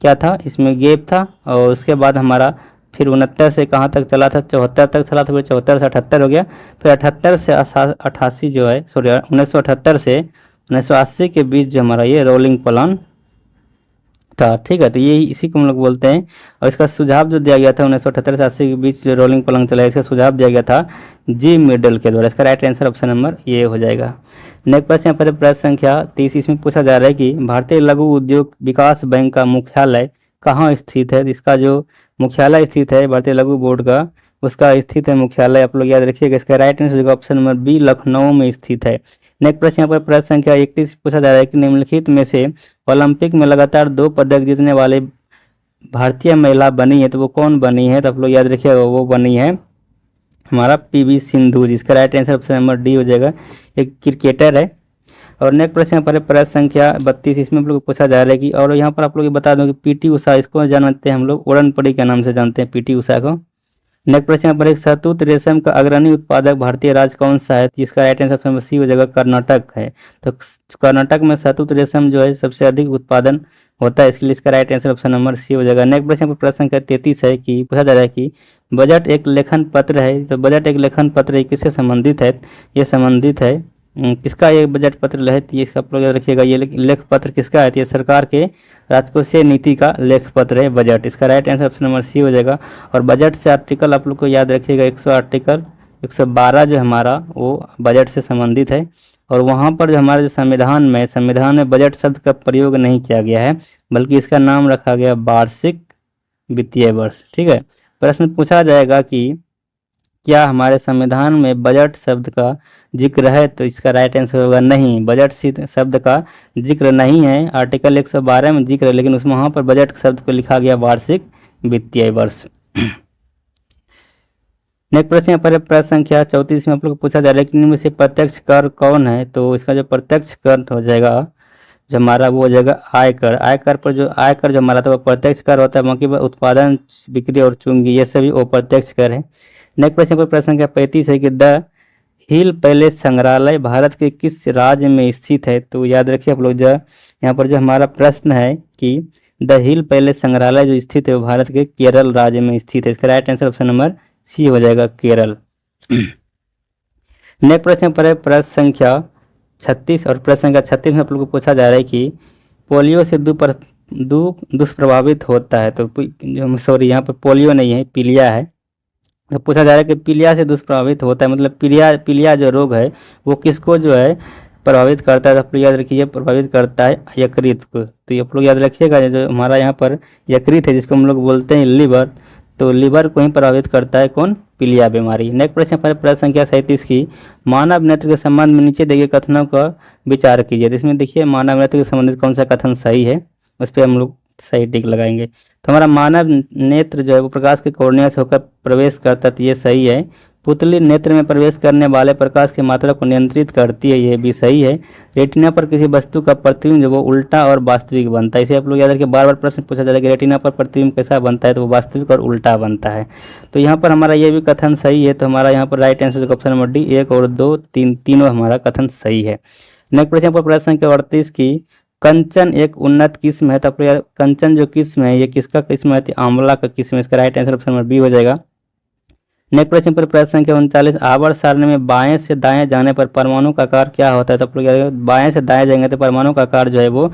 Speaker 1: क्या था, इसमें गैप था। और उसके बाद हमारा फिर 69 से कहाँ तक चला था? 74 तक चला था। फिर 74 से 78 हो गया। फिर 78 से 88 जो है, सॉरी 1978 से 1980 के बीच जो हमारा ये रोलिंग प्लान था। ठीक है, तो ये इसी को हम लोग बोलते हैं। और इसका सुझाव जो दिया गया था 1978 से 80 के बीच जो रोलिंग प्लान चला, इसका सुझाव दिया गया था जी मिडल के द्वारा। इसका राइट आंसर ऑप्शन नंबर ये हो जाएगा। नेक्स्ट प्रश्न यहाँ पर प्रश्न संख्या 30, इसमें पूछा जा रहा है कि भारतीय लघु उद्योग विकास बैंक का मुख्यालय कहाँ स्थित है? इसका जो मुख्यालय स्थित है भारतीय लघु बोर्ड का उसका स्थित है मुख्यालय, आप लोग याद रखिएगा। इसका राइट आंसर होगा ऑप्शन नंबर बी, लखनऊ में स्थित है। नेक्स्ट प्रश्न यहाँ पर प्रश्न संख्या 31 पूछा जा रहा है कि निम्नलिखित में से ओलंपिक में लगातार 2 पदक जीतने वाले भारतीय महिला बनी है, तो वो कौन बनी है? तो आप लोग याद रखिएगा, वो बनी है हमारा पीवी सिंधु, जिसका right answer option number D हो जाएगा। एक क्रिकेटर है। और नेक्स्ट प्रश्न यहाँ पर है प्रश्न संख्या 32, इसमें आप लोग को पूछा जा रहा है कि, और यहाँ पर आप लोग बता दो कि पीटी उषा, इसको जानते हैं हम लोग उड़न पड़ी के नाम से जानते हैं पीटी उषा को। नेक्स्ट प्रश्न यहाँ पर एक शहतूत रेशम का अग्रणी उत्पादक भारतीय राज्य कौन सा है? जिसका right answer option number C हो जाएगा, कर्नाटक है। तो कर्नाटक में शहतूत रेशम जो है सबसे अधिक उत्पादन होता है, इसके लिए इसका right answer option number C हो जाएगा। नेक्स्ट प्रश्न पर प्रश्न संख्या 33 है कि पूछा जा रहा है कि बजट एक लेखन पत्र है, तो बजट एक लेखन पत्र किससे संबंधित है? ये संबंधित है किसका ये बजट पत्र है? तो ये इसका आप लोग याद रखिएगा, ये लेख पत्र किसका है? तो ये सरकार के राजकोषीय नीति का लेख पत्र है बजट, इसका right answer option number C हो जाएगा। और बजट से आर्टिकल आप लोग को याद रखिएगा, 100 आर्टिकल 112 जो हमारा वो बजट से संबंधित है। और वहाँ पर जो हमारे जो संविधान में बजट शब्द का प्रयोग नहीं किया गया है, बल्कि इसका नाम रखा गया वार्षिक वित्तीय वर्ष। ठीक है, प्रश्न पूछा जाएगा कि क्या हमारे संविधान में बजट शब्द का जिक्र है? तो इसका राइट आंसर होगा नहीं, बजट शब्द का जिक्र नहीं है। आर्टिकल 112 में जिक्र है, लेकिन उसमें वहाँ पर बजट शब्द को लिखा गया वार्षिक वित्तीय वर्ष। नेक्स्ट प्रश्न यहाँ पर प्रश्न संख्या 34 में आप लोग को पूछा जा रहा है कि इनमें से प्रत्यक्ष कर कौन है? तो इसका जो प्रत्यक्ष कर हो जाएगा जो हमारा, वो हो जाएगा आयकर। आयकर पर जो आयकर जो हमारा था वो प्रत्यक्ष कर होता है, बाकी उत्पादन, बिक्री और चुंगी ये सभी अप्रत्यक्ष कर है। नेक्स्ट प्रश्न पर प्रश्न संख्या 35 है कि द हिल पैलेस संग्रहालय भारत के किस राज्य में स्थित है? तो याद रखिए आप लोग, जो यहाँ पर जो हमारा प्रश्न है कि द हिल पैलेस संग्रहालय जो स्थित है वो भारत के केरल राज्य में स्थित है, इसका right answer option number C हो जाएगा, केरल। नेक्स्ट प्रश्न पर है प्रश्न संख्या 36, और प्रश्न संख्या 36 में आप लोग को पूछा जा रहा है कि पोलियो से दुष्प्रभावित होता है, तो सॉरी यहाँ पर पोलियो नहीं है, पीलिया है। तो पूछा जा रहा है कि पीलिया से दुष्प्रभावित होता है, मतलब पीलिया जो रोग है वो किसको जो है प्रभावित करता है? तो आप लोग याद रखिए, प्रभावित करता है यकृत को। तो ये आप लोग याद रखिएगा, जो हमारा यहाँ पर यकृत है जिसको हम लोग बोलते हैं लिवर, तो लिवर को ही प्रभावित करता है कौन? पीलिया बीमारी। नेक्स्ट प्रश्न पर प्रश्न संख्या 37 की मानव नेत्र के संबंध में नीचे दिए कथनों का विचार कीजिए। इसमें देखिए मानव नेत्र के संबंधित कौन सा कथन सही है, उस पर हम लोग सही टिक लगाएंगे। तो हमारा मानव नेत्र जो है वो प्रकाश के कोर्निया से होकर प्रवेश करता है, तो ये सही है। पुतली नेत्र में प्रवेश करने वाले प्रकाश की मात्रा को नियंत्रित करती है, ये भी सही है। रेटिना पर किसी वस्तु का प्रतिबिंब जो वो उल्टा और वास्तविक बनता है, इसे आप लोग याद रखिए, बार बार प्रश्न पूछा जाता है कि रेटिना पर प्रतिबिंब कैसा बनता है? तो वो वास्तविक और उल्टा बनता है। तो यहाँ पर हमारा ये भी कथन सही है, तो हमारा यहाँ पर right answer option number D, 1 और 2 तीनों हमारा कथन सही है। नेक्स्ट प्रश्न पर प्रश्न संख्या 38 की कंचन एक उन्नत किस्म है, तो कंचन जो किस्म है ये किसका किस्म है? आंवला का किस्म है, इसका right answer option number B हो जाएगा। नेक्स्ट प्रश्न पर प्रश्न संख्या 39 आवर्त सारणी में बाएं से दाएं जाने पर परमाणु का आकार क्या होता है? तो आप लोग बाएं से दाएं जाएंगे तो परमाणु का आकार जो है वो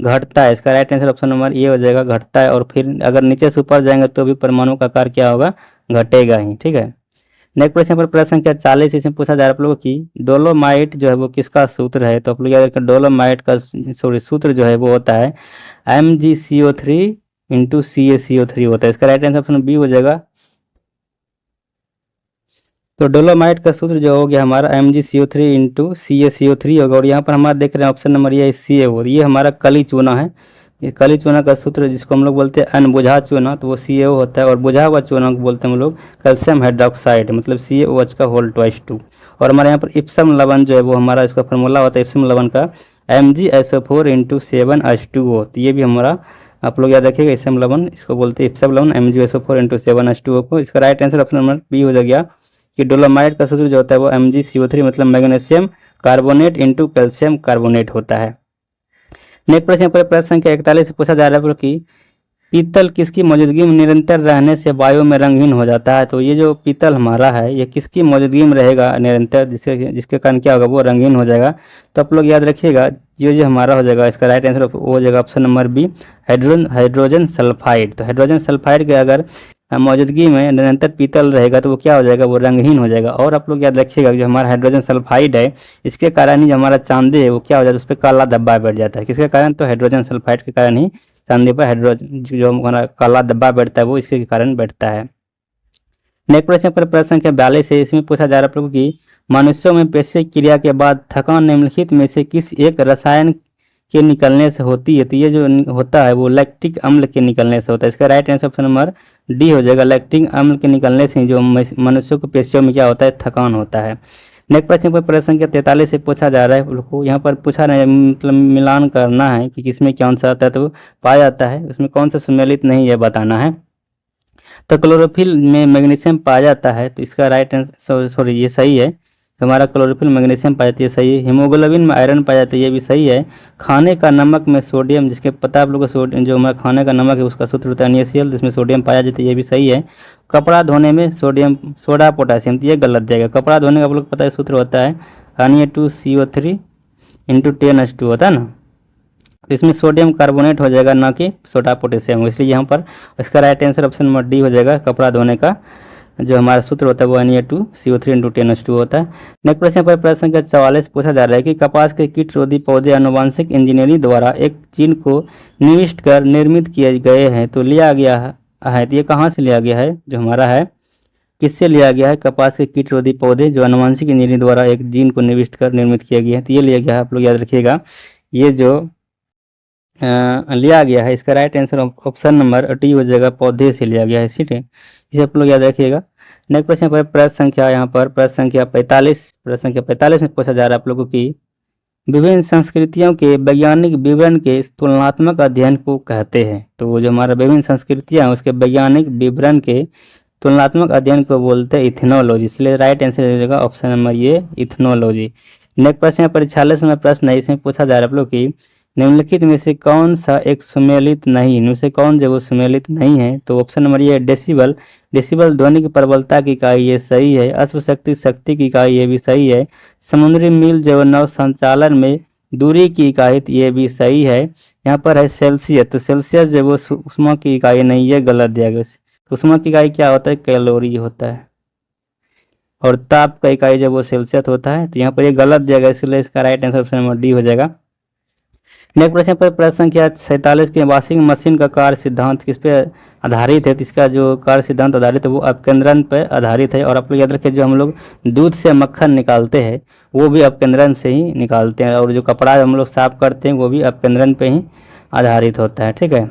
Speaker 1: घटता है, इसका right answer option number A हो जाएगा, घटता है। और फिर अगर नीचे से ऊपर जाएंगे तो भी परमाणु का आकार क्या होगा? घटेगा ही। ठीक है, नेक्स्ट प्रश्न पर प्रश्न संख्या 40, इसमें पूछा जा रहा है आप लोगों की डोलोमाइट जो है वो किसका सूत्र है? तो आप लोग याद रखें, डोलोमाइट का सूत्र जो है वो होता है MgCO3 × CaCO3 होता है, इसका राइट आंसर ऑप्शन बी हो जाएगा। तो डोलोमाइट का सूत्र जो हो गया हमारा MgCO3 × CaCO3 होगा। और यहाँ पर हमारा देख रहे हैं ऑप्शन नंबर ये CaO, ये हमारा कली चूना है। ये कली चूना का सूत्र जिसको हम लोग बोलते हैं अनबुझा चूना, तो वो CaO होता है। और बुझा हुआ चूना को बोलते हैं हम लोग कैल्शियम हाइड्रोक्साइड, मतलब CaOH का होल ट्वाइस 2। और हमारे यहाँ पर इप्सम लवण जो है वो हमारा इसका फार्मूला होता है इप्सम लवण का MgSO4 × 7H2O। तो ये भी हमारा आप लोग याद रखिएगा, इप्सम लवण इसको बोलते हैं इप्सम लवण MgSO4 × 7H2O को। इसका right answer option number B हो गया कि डोलोमाइट का सूत्र जो होता है वो MgCO3 मतलब मैग्नीशियम कार्बोनेट × कैल्शियम कार्बोनेट होता है। नेक्स्ट प्रश्न पर प्रश्न संख्या 41 से पूछा जा रहा है कि पीतल किसकी मौजूदगी में निरंतर रहने से वायु में रंगीन हो जाता है? तो ये जो पीतल हमारा है ये किसकी मौजूदगी में रहेगा निरंतर, जिसके कारण क्या होगा? वो रंगीन हो जाएगा। तो आप लोग याद रखिएगा, जो हमारा हो जाएगा इसका राइट आंसर हो जाएगा option number B, hydrogen sulphide. तो हाइड्रोजन सल्फाइड के अगर मौजूदगी में निरंतर पीतल रहेगा तो वो क्या हो जाएगा? वो रंगहीन हो जाएगा। और आप लोग याद रखिएगा, जो हमारा हाइड्रोजन सल्फाइड है इसके कारण ही जो हमारा चांदी है वो क्या हो जाता है? उस पर काला धब्बा बैठ जाता है। किसके कारण? तो हाइड्रोजन सल्फाइड के कारण ही चांदी पर हाइड्रोजन जो हमारा काला धब्बा बैठता है वो इसके कारण बैठता है। नेक्स्ट प्रश्न पर प्रश्न संख्या 42 है। इसमें पूछा जा रहा है आप लोगों की मनुष्यों में पेशीय क्रिया के बाद थकान निम्नलिखित में से किस एक रसायन के निकलने से होती है। तो ये जो होता है वो लैक्टिक अम्ल के निकलने से होता है। इसका right answer option number D हो जाएगा। लैक्टिक अम्ल के निकलने से जो मनुष्यों को पेशियों में क्या होता है, थकान होता है। नेक्स्ट प्रश्न पर प्रश्न संख्या 43 से पूछा जा रहा है को यहाँ पर पूछा रहा है मतलब मिलान करना है कि किसमें कौन सा तत्व पाया जाता है, उसमें कौन सा सम्मिलित नहीं है बताना है। तो क्लोरोफिल में मैग्नीशियम पाया जाता है, तो इसका राइट आंसर सॉरी ये सही है। हमारा क्लोरोफिल मैग्नीशियम पाया जाता है, ये सही है। हीमोग्लोबिन में आयरन पाया जाता है, ये भी सही है। खाने का नमक में सोडियम, जिसके पता आप लोगों को सोडियम जो हमारा खाने का नमक है उसका सूत्र होता है NaCl, जिसमें सोडियम पाया जाता है, ये भी सही है। कपड़ा धोने में सोडियम सोडा पोटासियम, तो ये गलत जाएगा। कपड़ा धोने का आप लोग को पता है सूत्र होता है Na2CO3 × 10H2 होता है ना, तो इसमें सोडियम कार्बोनेट हो जाएगा ना कि सोडा पोटेशियम, इसलिए यहाँ पर इसका right answer option number D हो जाएगा। कपड़ा धोने का जो हमारा सूत्र होता है वो Na2CO3 × 10H2 होता है। नेक्स्ट प्रश्न पर प्रश्न संख्या 44 पूछा जा रहा है कि कपास के कीट रोधी पौधे आनुवंशिक इंजीनियरिंग द्वारा एक जीन को निविष्ट कर निर्मित किए गए हैं, तो लिया गया है, तो ये कहाँ से लिया गया है, जो हमारा है किससे लिया गया है। कपास के कीट रोधी पौधे जो आनुवंशिक इंजीनियरिंग द्वारा एक जीन को निविष्ट कर निर्मित किया गया है, तो ये लिया गया है। आप लोग याद रखिएगा, ये जो लिया गया है इसका right answer option number D हो जाएगा, पौधे से लिया गया है। ठीक है, इसे आप लोग याद रखिएगा। नेक्स्ट प्रश्न पर प्रश्न संख्या यहाँ पर प्रश्न संख्या 45 में पूछा जा रहा है आप लोगों की विभिन्न संस्कृतियों के वैज्ञानिक विवरण के तुलनात्मक अध्ययन को कहते हैं। तो वो जो हमारा विभिन्न संस्कृतियाँ हैं उसके वैज्ञानिक विवरण के तुलनात्मक अध्ययन को बोलते हैं इथनोलॉजी, इसलिए राइट आंसर हो जाएगा ऑप्शन नंबर ये इथनोलॉजी। नेक्स्ट प्रश्न पर 46 में प्रश्न है, इसमें पूछा जा रहा है आप लोग की निम्नलिखित में से कौन सा एक सुमेलित नहीं, इनमें से कौन जो वो सुमेलित नहीं है। तो ऑप्शन नंबर ये डेसिबल, डेसिबल ध्वनि की प्रबलता की इकाई, ये सही है। अश्वशक्ति शक्ति की इकाई, ये भी सही है। समुद्री मील जो नौ संचालन में दूरी की इकाई, ये भी सही है। यहाँ पर है सेल्सियस, तो सेल्सियस जो वो उष्मा की इकाई नहीं, ये गलत दिया गया। उष्मा की इकाई क्या होता है, कैलोरी होता है, और ताप का इकाई जब वो सेल्सियस होता है, तो यहाँ पर ये गलत दिया गया, इसलिए इसका right answer option number D हो जाएगा। नेक्स्ट प्रश्न पर प्रश्न संख्या 47 के वॉशिंग मशीन का कार्य सिद्धांत किस पे आधारित है। तो इसका जो कार्य सिद्धांत आधारित है वो अपकेंद्रन पर आधारित है। और आप लोग याद रखिए जो हम लोग दूध से मक्खन निकालते हैं वो भी अपकेंद्रन से ही निकालते हैं, और जो कपड़ा हम लोग साफ करते हैं वो भी अपकेंद्रन पे ही आधारित होता है। ठीक है,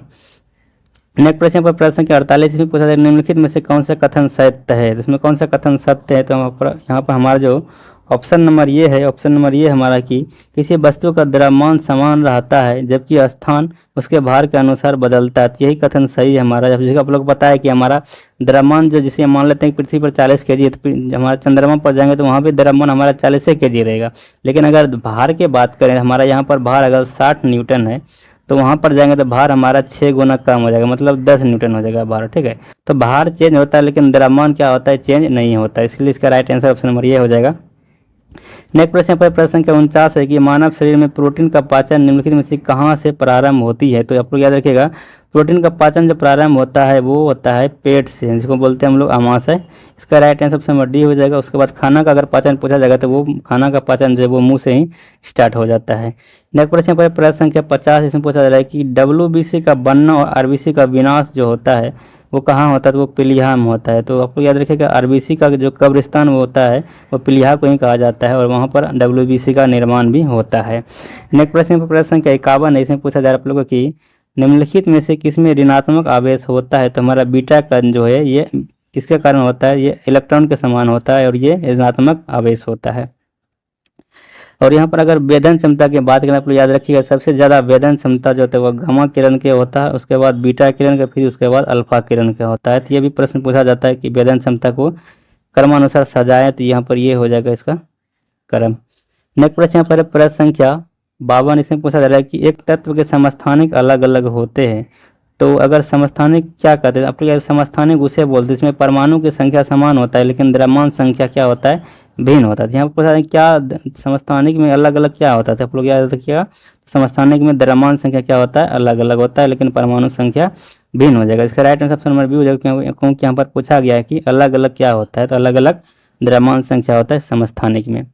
Speaker 1: नेक्स्ट प्रश्न पर प्रश्न संख्या 48 में पूछा जाए निम्नलिखित में से कौन सा कथन सत्य है। तो इसमें कौन सा कथन सत्य है, तो यहाँ पर हमारा जो ऑप्शन नंबर ये है, ऑप्शन नंबर ये हमारा कि किसी वस्तु का द्रव्यमान समान रहता है जबकि स्थान उसके भार के अनुसार बदलता है, यही कथन सही है हमारा। जब जिसका आप लोग पता है कि हमारा द्रव्यमान जो जिसे मान लेते हैं पृथ्वी पर 40 kg है, तो हमारा चंद्रमा पर जाएंगे तो वहाँ पे द्रव्यमान हमारा 40 kg रहेगा। लेकिन अगर भार की बात करें, हमारा यहाँ पर भार अगर 60 न्यूटन है तो वहाँ पर जाएंगे तो भार हमारा 6 गुना कम हो जाएगा, मतलब 10 न्यूटन हो जाएगा भार। ठीक है, तो भार चेंज होता है लेकिन द्रव्यमान क्या होता है, चेंज नहीं होता, इसलिए इसका राइट आंसर ऑप्शन नंबर ये हो जाएगा। नेक्स्ट प्रश्न पर प्रश्न संख्या 49 है कि मानव शरीर में प्रोटीन का पाचन निम्नलिखित में से कहाँ से प्रारंभ होती है। तो आप लोग याद रखिएगा प्रोटीन का पाचन जो प्रारंभ होता है वो होता है पेट से, जिसको बोलते हैं हम लोग आमाशय। इसका right answer option number D हो जाएगा। उसके बाद खाना का अगर पाचन पूछा जाएगा तो वो खाना का पाचन जो है वो मुंह से ही स्टार्ट हो जाता है। नेक्स्ट प्रश्न पर प्रश्न संख्या 50 इसमें पूछा जा रहा है कि WBC का बनना और RBC का विनाश जो होता है वो कहाँ होता है, तो वो पीलिया में होता है। तो आपको याद रखिएगा RBC का जो कब्रिस्तान वो होता है वो पीलिया को ही कहा जाता है, और वहाँ पर WBC का निर्माण भी होता है। नेक्स्ट प्रश्न पर प्रश्न संख्या 51 है, इसमें पूछा जा रहा है आप लोगों की निम्नलिखित में से किसमें ऋणात्मक आवेश होता है। तो हमारा बीटा कण जो है ये किसके कारण होता है, ये इलेक्ट्रॉन के समान होता है और ये ऋणात्मक आवेश होता है। और यहाँ पर अगर वेदन क्षमता की बात करें आप लोग याद रखिएगा सबसे ज़्यादा वेदन क्षमता जो होता है वो गामा किरण के होता है, उसके बाद बीटा किरण का, फिर उसके बाद अल्फा किरण का होता है। तो ये भी प्रश्न पूछा जाता है कि वेदन क्षमता को क्रमानुसार सजाएं, तो यहाँ पर ये हो जाएगा इसका क्रम। नेक्स्ट प्रश्न यहाँ पर प्रश्न संख्या 52 इसमें पूछा जा रहा है कि एक तत्व के समस्थानिक अलग अलग होते हैं। तो अगर समस्थानिक क्या कहते हैं, आप लोग समस्थानिक उसे बोलते हैं इसमें परमाणु की संख्या समान होता है लेकिन द्रव्यमान संख्या क्या होता है, भिन्न होता है। यहाँ पर पूछा है क्या समस्थानिक में अलग अलग क्या होता है, आप लोग याद रखिएगा समस्थानिक में द्रव्यमान संख्या क्या होता है, अलग अलग होता है लेकिन परमाणु संख्या भिन्न हो जाएगा। इसका right answer option number B हो जाएगा, क्योंकि यहाँ पर पूछा गया है कि अलग अलग क्या होता है, तो अलग अलग द्रव्यमान संख्या होता है समस्थानिक में।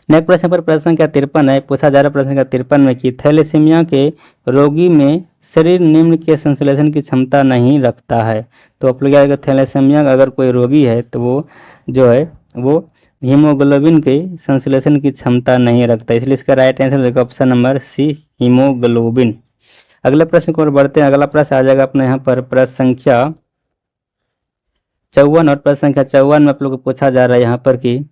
Speaker 1: नेक्स्ट प्रश्न पर प्रश्न संख्या 53 है, पूछा जा रहा है प्रश्न संख्या 53 में कि थैलेसीमिया के रोगी में शरीर निम्न के संश्लेषण की क्षमता नहीं रखता है। तो आप लोग क्या, थैलेसीमिया का अगर कोई रोगी है तो वो जो है वो हीमोग्लोबिन के संश्लेषण की क्षमता नहीं रखता, इसलिए इसका राइट आंसर रहेगा ऑप्शन नंबर सी, हीमोग्लोबिन। अगले प्रश्न को और बढ़ते हैं। अगला प्रश्न आ जाएगा अपने यहाँ पर प्रश्न संख्या 54, और प्रश्न संख्या 54 में आप लोग को पूछा जा रहा है यहाँ पर कि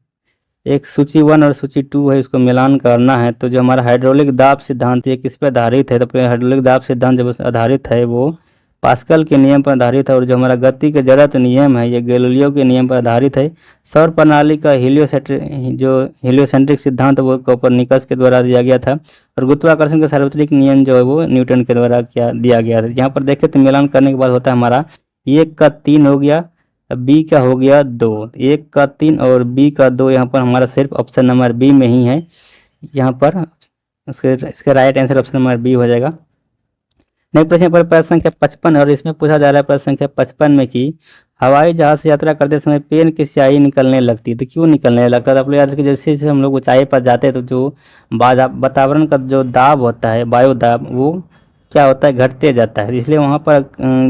Speaker 1: एक सूची 1 और सूची 2 है, इसको मिलान करना है। तो जो हमारा हाइड्रोलिक दाब सिद्धांत ये किस पे आधारित है, तो हाइड्रोलिक दाब सिद्धांत जब आधारित है वो पास्कल के नियम पर आधारित है, और जो हमारा गति के जड़त्व नियम है ये गैलीलियो के नियम पर आधारित है। सौर प्रणाली का हीलियोसेंट्रिक सिद्धांत वो कोपरनिकस के द्वारा दिया गया था, और गुरुत्वाकर्षण का सार्वत्रिक नियम जो है वो न्यूटन के द्वारा क्या दिया गया था। यहाँ पर देखें तो मिलान करने के बाद होता है हमारा 1 का 3 हो गया, बी का हो गया 2, 1 का 3 और बी का 2, यहाँ पर हमारा सिर्फ ऑप्शन नंबर बी में ही है। यहाँ पर इसका right answer option number B हो जाएगा। नेक्स्ट प्रश्न पर प्रश्न संख्या 55, और इसमें पूछा जा रहा है प्रश्न संख्या 55 में कि हवाई जहाज से यात्रा करते समय पेन की स्याही निकलने लगती है, तो क्यों निकलने लगता है। तो आप लोग याद रखिए, जैसे जैसे हम लोग ऊंचाई पर जाते हैं तो जो वातावरण का जो दाब होता है, वायु दाब, वो क्या होता है, घटते जाता है। इसलिए वहाँ पर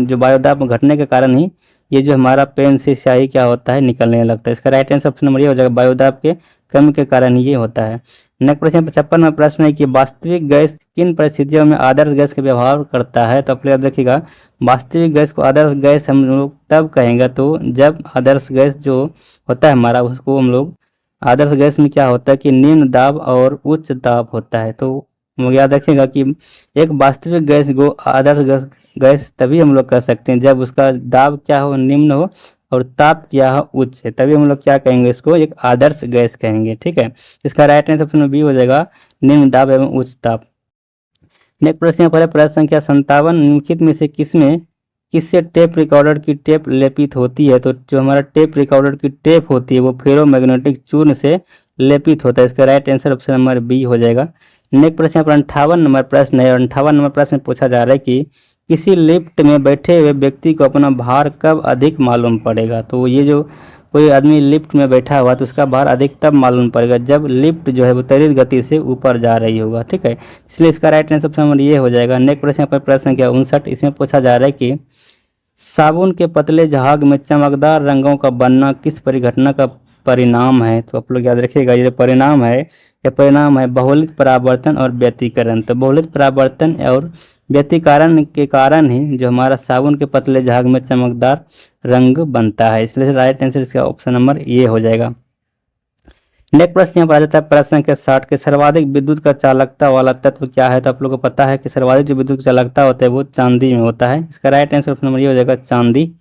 Speaker 1: जो वायु दाब घटने के कारण ही ये जो हमारा पेन से स्याही क्या होता है, निकलने लगता है। इसका राइट आंसर ऑप्शन नंबर ये हो जाएगा, वायु दाब के कमी के कारण ये होता है। नेक्स्ट प्रश्न 55 में प्रश्न है कि वास्तविक गैस किन परिस्थितियों में आदर्श गैस का व्यवहार करता है। तो आप लोग याद रखिएगा, वास्तविक गैस को आदर्श गैस हम लोग तब कहेंगे तो जब आदर्श गैस जो होता है हमारा, उसको हम लोग आदर्श गैस में क्या होता है कि निम्न दाब और उच्च दाब होता है। तो याद रखिएगा कि एक वास्तविक गैस को आदर्श गैस तभी हम लोग कह सकते हैं जब उसका दाब क्या हो, निम्न हो, और ताप क्या हो, उच्च है, तभी हम लोग क्या कहेंगे, इसको एक आदर्श गैस कहेंगे। ठीक है, इसका राइट आंसर ऑप्शन बी हो जाएगा, निम्न दाब एवं उच्च ताप। नेक्स्ट प्रश्न पर प्रश्न संख्या 57, निम्नलिखित में से किससे टेप रिकॉर्डर की टेप लेपित होती है। तो जो हमारा टेप रिकॉर्डर की टेप होती है वो फेरोमैग्नेटिक चूर्ण से लेपित होता है। इसका right answer option number B हो जाएगा। नेक्स्ट प्रश्न पर 58 नंबर प्रश्न है, और 58 नंबर प्रश्न में पूछा जा रहा है कि किसी लिफ्ट में बैठे हुए व्यक्ति को अपना भार कब अधिक मालूम पड़ेगा। तो ये जो कोई आदमी लिफ्ट में बैठा हुआ तो उसका भार अधिक तब मालूम पड़ेगा जब लिफ्ट जो है वो त्वरित गति से ऊपर जा रही होगा। ठीक है, इसलिए इसका राइट आंसर ऑप्शन नंबर ये हो जाएगा। नेक्स्ट प्रश्न पर प्रश्न संख्या 59, इसमें पूछा जा रहा है कि साबुन के पतले जहाग में चमकदार रंगों का बनना किस परिघटना का परिणाम है। तो आप लोग याद रखिएगा, ये परिणाम है, यह परिणाम है बहुलित परावर्तन और व्यतिकरण। तो बहुलित परावर्तन और व्यतिकरण के कारण ही जो हमारा साबुन के पतले जहाग में चमकदार रंग बनता है, इसलिए राइट आंसर इसका ऑप्शन नंबर ये हो जाएगा। नेक्स्ट प्रश्न यहाँ पर आ जाता है प्रश्न संख्या 60 के सर्वाधिक विद्युत का चालकता वाला तत्व क्या है। तो आप लोगों को पता है कि सर्वाधिक जो विद्युत चालकता होता है वो चांदी में होता है। इसका राइट आंसर ऑप्शन नंबर ये हो जाएगा, चांदी।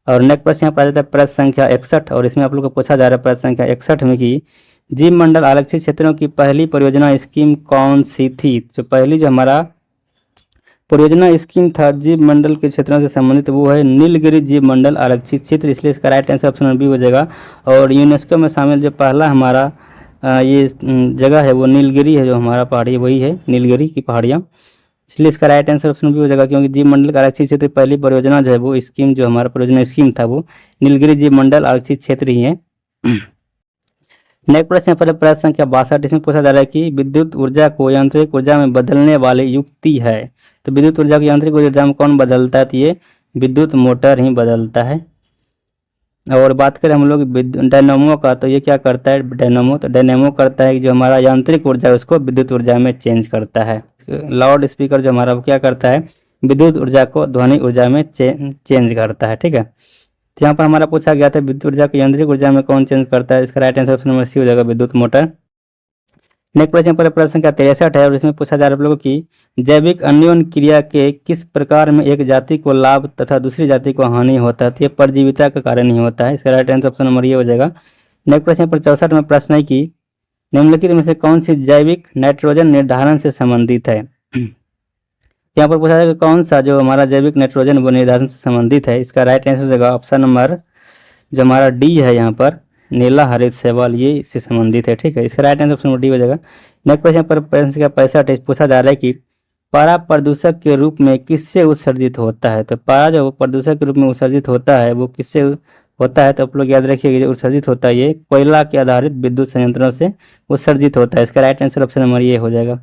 Speaker 1: और नेक्स्ट प्रश्न यहाँ पर आ जाता है प्रश्न संख्या 61, और इसमें आप लोग को पूछा जा रहा है प्रश्न संख्या 61 में कि जीव मंडल आरक्षित क्षेत्रों की पहली परियोजना स्कीम कौन सी थी। तो पहली जो हमारा परियोजना स्कीम था जीव मंडल के क्षेत्रों से संबंधित वो है नीलगिरी जीव मंडल आरक्षित क्षेत्र, इसलिए इसका राइट आंसर ऑप्शन बी हो जाएगा। और यूनेस्को में शामिल जो पहला हमारा ये जगह है वो नीलगिरी है, जो हमारा पहाड़ी वही है नीलगिरी की पहाड़ियाँ, इसलिए इसका राइट आंसर ऑप्शन बी हो जाएगा। क्योंकि जीव मंडल का आरक्षित क्षेत्र पहली परियोजना जो है वो स्कीम जो हमारा परियोजना स्कीम था वो नीलगिरी जीव मंडल आरक्षित क्षेत्र ही है। नेक्स्ट प्रश्न पर प्रश्न संख्या 62, इसमें पूछा जा रहा है कि विद्युत ऊर्जा को यांत्रिक ऊर्जा में बदलने वाली युक्ति है। तो विद्युत ऊर्जा को यांत्रिक ऊर्जा में कौन बदलता है, तो ये विद्युत मोटर ही बदलता है। और बात करें हम लोग डायनामो का, तो ये क्या करता है डायनामो, तो डायनामो करता है कि जो हमारा यांत्रिक ऊर्जा है उसको विद्युत ऊर्जा में चेंज करता है। लाउड स्पीकर जो हमारा वो क्या करता है, विद्युत ऊर्जा को ध्वनि ऊर्जा में चेंज करता है। ठीक है, तो यहाँ पर हमारा पूछा गया था विद्युत ऊर्जा को यांत्रिक ऊर्जा में कौन चेंज करता है। इसका right answer option number C हो जाएगा, विद्युत मोटर। नेक्स्ट प्रश्न पर प्रश्न संख्या 63 है, और इसमें पूछा जा रहा है आप लोगों की जैविक अन्योन क्रिया के किस प्रकार में एक जाति को लाभ तथा दूसरी जाति को हानि होता है। तो ये परजीविता का कारण ही होता है। इसका राइट आंसर ऑप्शन नंबर ये हो जाएगा। नेक्स्ट प्रश्न पर 64 में प्रश्न है कि निम्नलिखित में से कौन सी जैविक नाइट्रोजन निर्धारण से संबंधित है। यहाँ पर पूछा जाएगा कौन सा जो हमारा जैविक नाइट्रोजन वो निर्धारण से संबंधित है। इसका राइट आंसर हो जाएगा ऑप्शन नंबर जो हमारा डी है, यहाँ पर नीला हरित शैवाल, ये इससे संबंधित है। ठीक है, इसका right answer option number D हो जाएगा। नेक्स्ट प्रश्न पर प्रश्न का 65 पूछा जा रहा है कि पारा प्रदूषक के रूप में किससे उत्सर्जित होता है। तो पारा जो प्रदूषक के रूप में उत्सर्जित होता है वो किससे होता है। तो आप लोग याद रखिएगा जो उत्सर्जित होता है ये कोयला के आधारित विद्युत संयंत्रों से उत्सर्जित होता है। इसका राइट आंसर ऑप्शन नंबर ये हो जाएगा।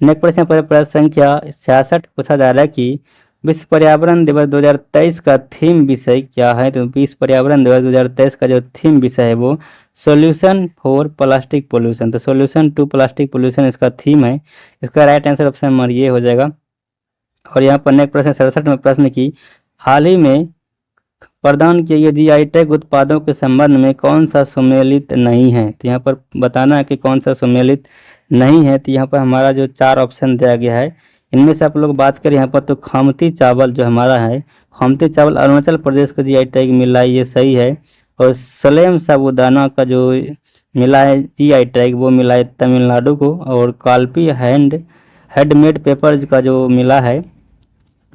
Speaker 1: नेक्स्ट प्रश्न पर प्रश्न संख्या 66 पूछा जा रहा है कि विश्व पर्यावरण दिवस 2023 का थीम विषय क्या है। तो विश्व पर्यावरण दिवस 2023 का जो थीम विषय है वो सॉल्यूशन फॉर प्लास्टिक पोल्यूशन, तो सॉल्यूशन टू प्लास्टिक पोल्यूशन इसका थीम है। इसका राइट आंसर ऑप्शन नंबर ये हो जाएगा। और यहाँ पर नेक्स्ट प्रश्न 67 में प्रश्न की हाल ही में प्रदान किए गए जीआई टैग उत्पादों के संबंध में कौन सा सम्मिलित नहीं है। तो यहाँ पर बताना है कि कौन सा सम्मिलित नहीं है। तो यहाँ पर हमारा जो 4 ऑप्शन दिया गया है इनमें से आप लोग बात करें यहाँ पर, तो खमती चावल जो हमारा है, खमती चावल अरुणाचल प्रदेश को जीआई टैग मिला है, ये सही है। और सलेम साबूदाना का जो मिला है जीआई टैग वो मिला है तमिलनाडु को। और काल्पी हैंडमेड पेपर्स का जो मिला है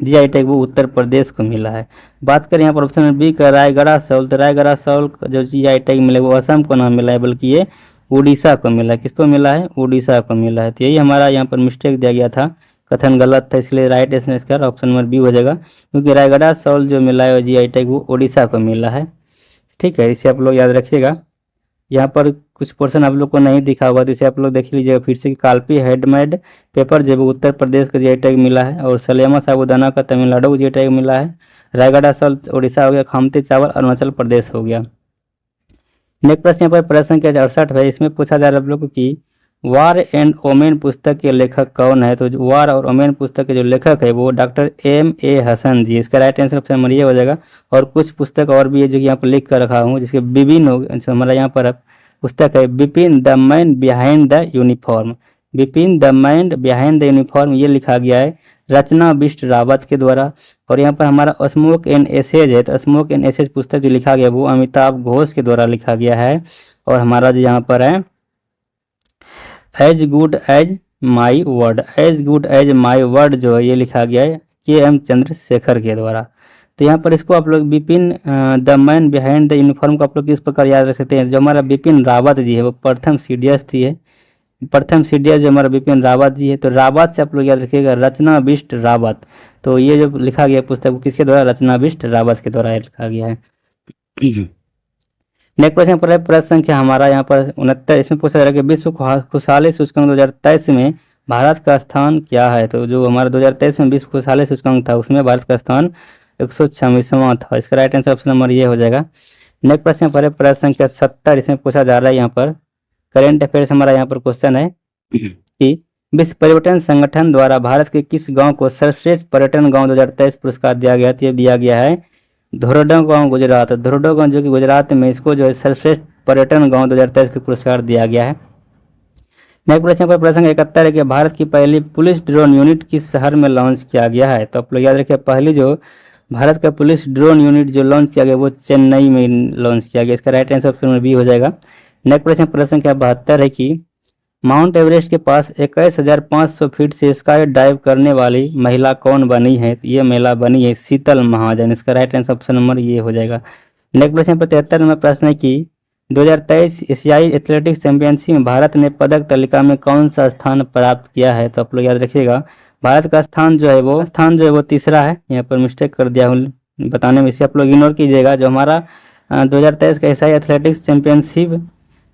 Speaker 1: जीआई टैग वो उत्तर प्रदेश को मिला है। बात करें यहाँ पर ऑप्शन बी का रायगढ़ सौल, तो रायगढ़ सौल का जो जीआई टैग मिला है वो असम को ना मिला है बल्कि ये उड़ीसा को मिला है। किसको मिला है? उड़ीसा को मिला है। तो यही हमारा यहाँ पर मिस्टेक दिया गया था, कथन गलत था, इसलिए राइट आंसर इसका ऑप्शन नंबर बी हो जाएगा, क्योंकि रायगढ़ सौल जो मिला है जीआई टैग वो उड़ीसा को मिला है। ठीक है, इसे आप लोग याद रखिएगा। यहाँ पर कुछ पोर्शन आप लोग को नहीं दिखा होगा तो इसे आप लोग देख लीजिएगा फिर से। काल्पी हैंडमेड पेपर जो उत्तर प्रदेश का जीआई टैग मिला है, और सलेमा साबूदाना का तमिलनाडु को जीआई टैग मिला है, रायगढ़ सॉल्ट उड़ीसा हो गया, खमती चावल अरुणाचल प्रदेश हो गया। नेक्स्ट प्रश्न यहाँ पर प्रश्न संख्या 68 है। इसमें पूछा जा रहा है आप लोग को कि वार एंड ओमेन पुस्तक के लेखक कौन है। तो वार और ओमेन पुस्तक के जो लेखक है वो डॉक्टर M.A. हसन जी। इसका राइट आंसर ऑप्शन नंबर ये हो जाएगा। और कुछ पुस्तक और भी है जो कि यहाँ पर लिख कर रखा हूँ, जिसके विभिन्न हमारा यहाँ पर पुस्तक है Bipin the man behind the uniform, Bipin the man behind the uniform ये लिखा गया है रचना बिष्ट रावत के द्वारा। और यहाँ पर हमारा स्मोक एंड एसेज है, तो स्मोक एंड एसेज पुस्तक जो लिखा गया वो अमिताभ घोष के द्वारा लिखा गया है। और हमारा जो यहाँ पर है as good as my word, as good as my word जो है ये लिखा गया है KM चंद्रशेखर के द्वारा। तो यहाँ पर इसको आप लोग Bipin the man behind the uniform को आप लोग किस प्रकार याद रख सकते हैं। जो हमारा बिपिन रावत जी है वो प्रथम CDS थी है, प्रथम CDS जो हमारा बिपिन रावत जी है, तो रावत से आप लोग याद रखिएगा रचना बिष्ट रावत। तो ये जो लिखा गया पुस्तक वो किसके द्वारा? रचना बिष्ट रावत के द्वारा लिखा गया है। नेक्स्ट प्रश्न पर है प्रश्न संख्या हमारा यहाँ पर 69। इसमें पूछा जा रहा है कि विश्व खुशहाली सूचकांक 2023 में भारत का स्थान क्या है। तो जो हमारा 2023 में विश्व खुशहाली सूचकांक था उसमें भारत का स्थान 126वां था। इसका राइट आंसर ऑप्शन नंबर ये हो जाएगा। नेक्स्ट प्रश्न पर है प्रश्न संख्या 70। इसमें पूछा जा रहा है यहाँ पर करेंट अफेयर्स हमारा यहाँ पर क्वेश्चन है कि विश्व पर्यटन संगठन द्वारा भारत के किस गांव को सर्वश्रेष्ठ पर्यटन गांव 2023 पुरस्कार दिया गया। तो ये दिया गया है धोरडो गांव गुजरात, धोरडो गांव जो कि गुजरात में, इसको जो है सर्वश्रेष्ठ पर्यटन गांव 2023 का पुरस्कार दिया गया है। नेक्स्ट प्रश्न पर प्रश्न 71 है कि भारत की पहली पुलिस ड्रोन यूनिट किस शहर में लॉन्च किया गया है। तो आप लोग याद रखिए पहली जो भारत का पुलिस ड्रोन यूनिट जो लॉन्च किया गया वो चेन्नई में लॉन्च किया गया। इसका right answer option number B हो जाएगा। नेक्स्ट प्रश्न संख्या 72 है कि माउंट एवरेस्ट के पास 21,500 फीट से स्काई डाइव करने वाली महिला कौन बनी है। ये महिला बनी है शीतल महाजन। इसका राइट आंसर ऑप्शन नंबर ये हो जाएगा। नेक्स्ट प्रश्न 73 में प्रश्न है कि 2023 एशियाई एथलेटिक्स चैंपियनशिप में भारत ने पदक तालिका में कौन सा स्थान प्राप्त किया है। तो आप लोग याद रखिएगा भारत का स्थान जो है वो तीसरा है। यहाँ पर मिस्टेक कर दिया हूँ बताने में, इसे आप लोग इग्नोर कीजिएगा। जो हमारा 2023 का एशियाई एथलेटिक्स चैंपियनशिप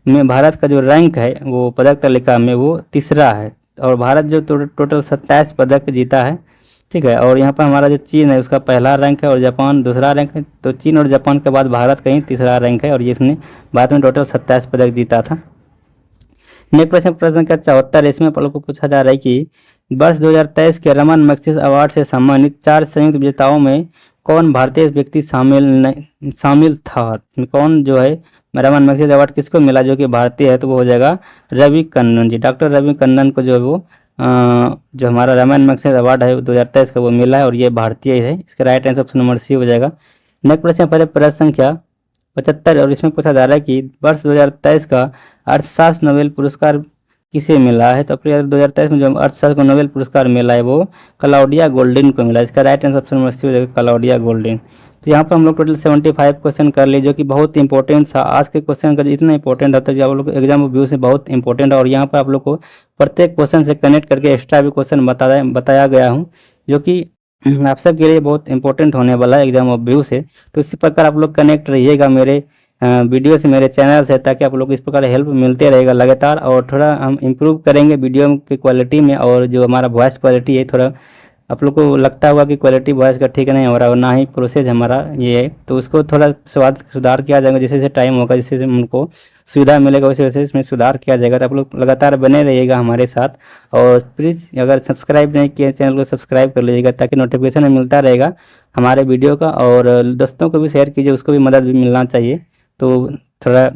Speaker 1: में भारत का जो रैंक है वो पदक तालिका में वो तीसरा है। और भारत जो टोटल 27 पदक जीता है। ठीक है, और यहाँ पर हमारा जो चीन है उसका पहला रैंक है और जापान दूसरा रैंक है। तो चीन और जापान के बाद भारत का ही तीसरा रैंक है और जिसने भारत में टोटल 27 पदक जीता था। नेक्स्ट प्रश्न का 74। इसमें आप लोग को पूछा जा रहा है कि वर्ष 2023 के रमन मैग्सेसे अवार्ड से सम्मानित 4 संयुक्त विजेताओं में कौन भारतीय व्यक्ति शामिल था। कौन जो है रमन मैग्सेसे अवार्ड किसको मिला जो कि भारतीय है। तो वो हो जाएगा रवि कन्नन जी। डॉक्टर रवि कन्नन को जो है वो जो हमारा रमन मैग्सेसे अवार्ड है 2023 का वो मिला है और ये भारतीय है। इसका right answer option number C हो जाएगा। नेक्स्ट प्रश्न पर प्रश्न संख्या 75 और इसमें पूछा जा रहा है कि वर्ष 2023 का अर्थशास्त्र नोबेल पुरस्कार किसे मिला है। तो अपने 2023 में जो अर्थशास्त्र को नोबेल पुरस्कार मिला है वो क्लाउडिया गोल्डिन को मिला है। इसका right answer option number C हो जाएगा क्लाउडिया गोल्डिन। तो यहाँ पर हम लोग टोटल 75 क्वेश्चन कर लिए जो कि बहुत इंपॉर्टेंट था। आज के क्वेश्चन का इतना इंपॉर्टेंट होता है जो आप लोग एग्जाम व्यू से बहुत इंपॉर्टेंट है। और यहाँ पर आप लोग को प्रत्येक क्वेश्चन से कनेक्ट करके एक्स्ट्रा भी क्वेश्चन बताया गया हूँ जो कि आप सब के लिए बहुत इंपॉर्टेंट होने वाला है एग्जाम ऑफ व्यू से। तो इसी प्रकार आप लोग कनेक्ट रहिएगा मेरे वीडियो से मेरे चैनल से, ताकि आप लोग को इस प्रकार हेल्प मिलते रहेगा लगातार। और थोड़ा हम इम्प्रूव करेंगे वीडियो की क्वालिटी में, और जो हमारा वॉइस क्वालिटी है थोड़ा आप लोग को लगता होगा कि क्वालिटी वॉइस का ठीक नहीं हो रहा, और ना ही प्रोसेस हमारा ये है, तो उसको थोड़ा सुधार किया जाएगा। जैसे जैसे टाइम होगा, जैसे जैसे उनको सुविधा मिलेगा, वैसे वैसे इसमें सुधार किया जाएगा। तो आप लोग लगातार बने रहिएगा हमारे साथ। और प्लीज़ अगर सब्सक्राइब नहीं किए चैनल को सब्सक्राइब कर लीजिएगा, ताकि नोटिफिकेशन मिलता रहेगा हमारे वीडियो का। और दोस्तों को भी शेयर कीजिए, उसको भी मदद भी मिलना चाहिए। तो थोड़ा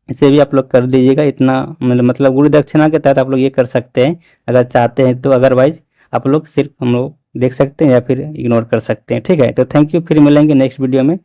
Speaker 1: इसे भी आप लोग कर दीजिएगा। इतना मतलब गुरु दक्षिणा के तहत आप लोग ये कर सकते हैं अगर चाहते हैं तो। अदरवाइज आप लोग सिर्फ हम लोग देख सकते हैं या फिर इग्नोर कर सकते हैं। ठीक है, तो थैंक यू, फिर मिलेंगे नेक्स्ट वीडियो में।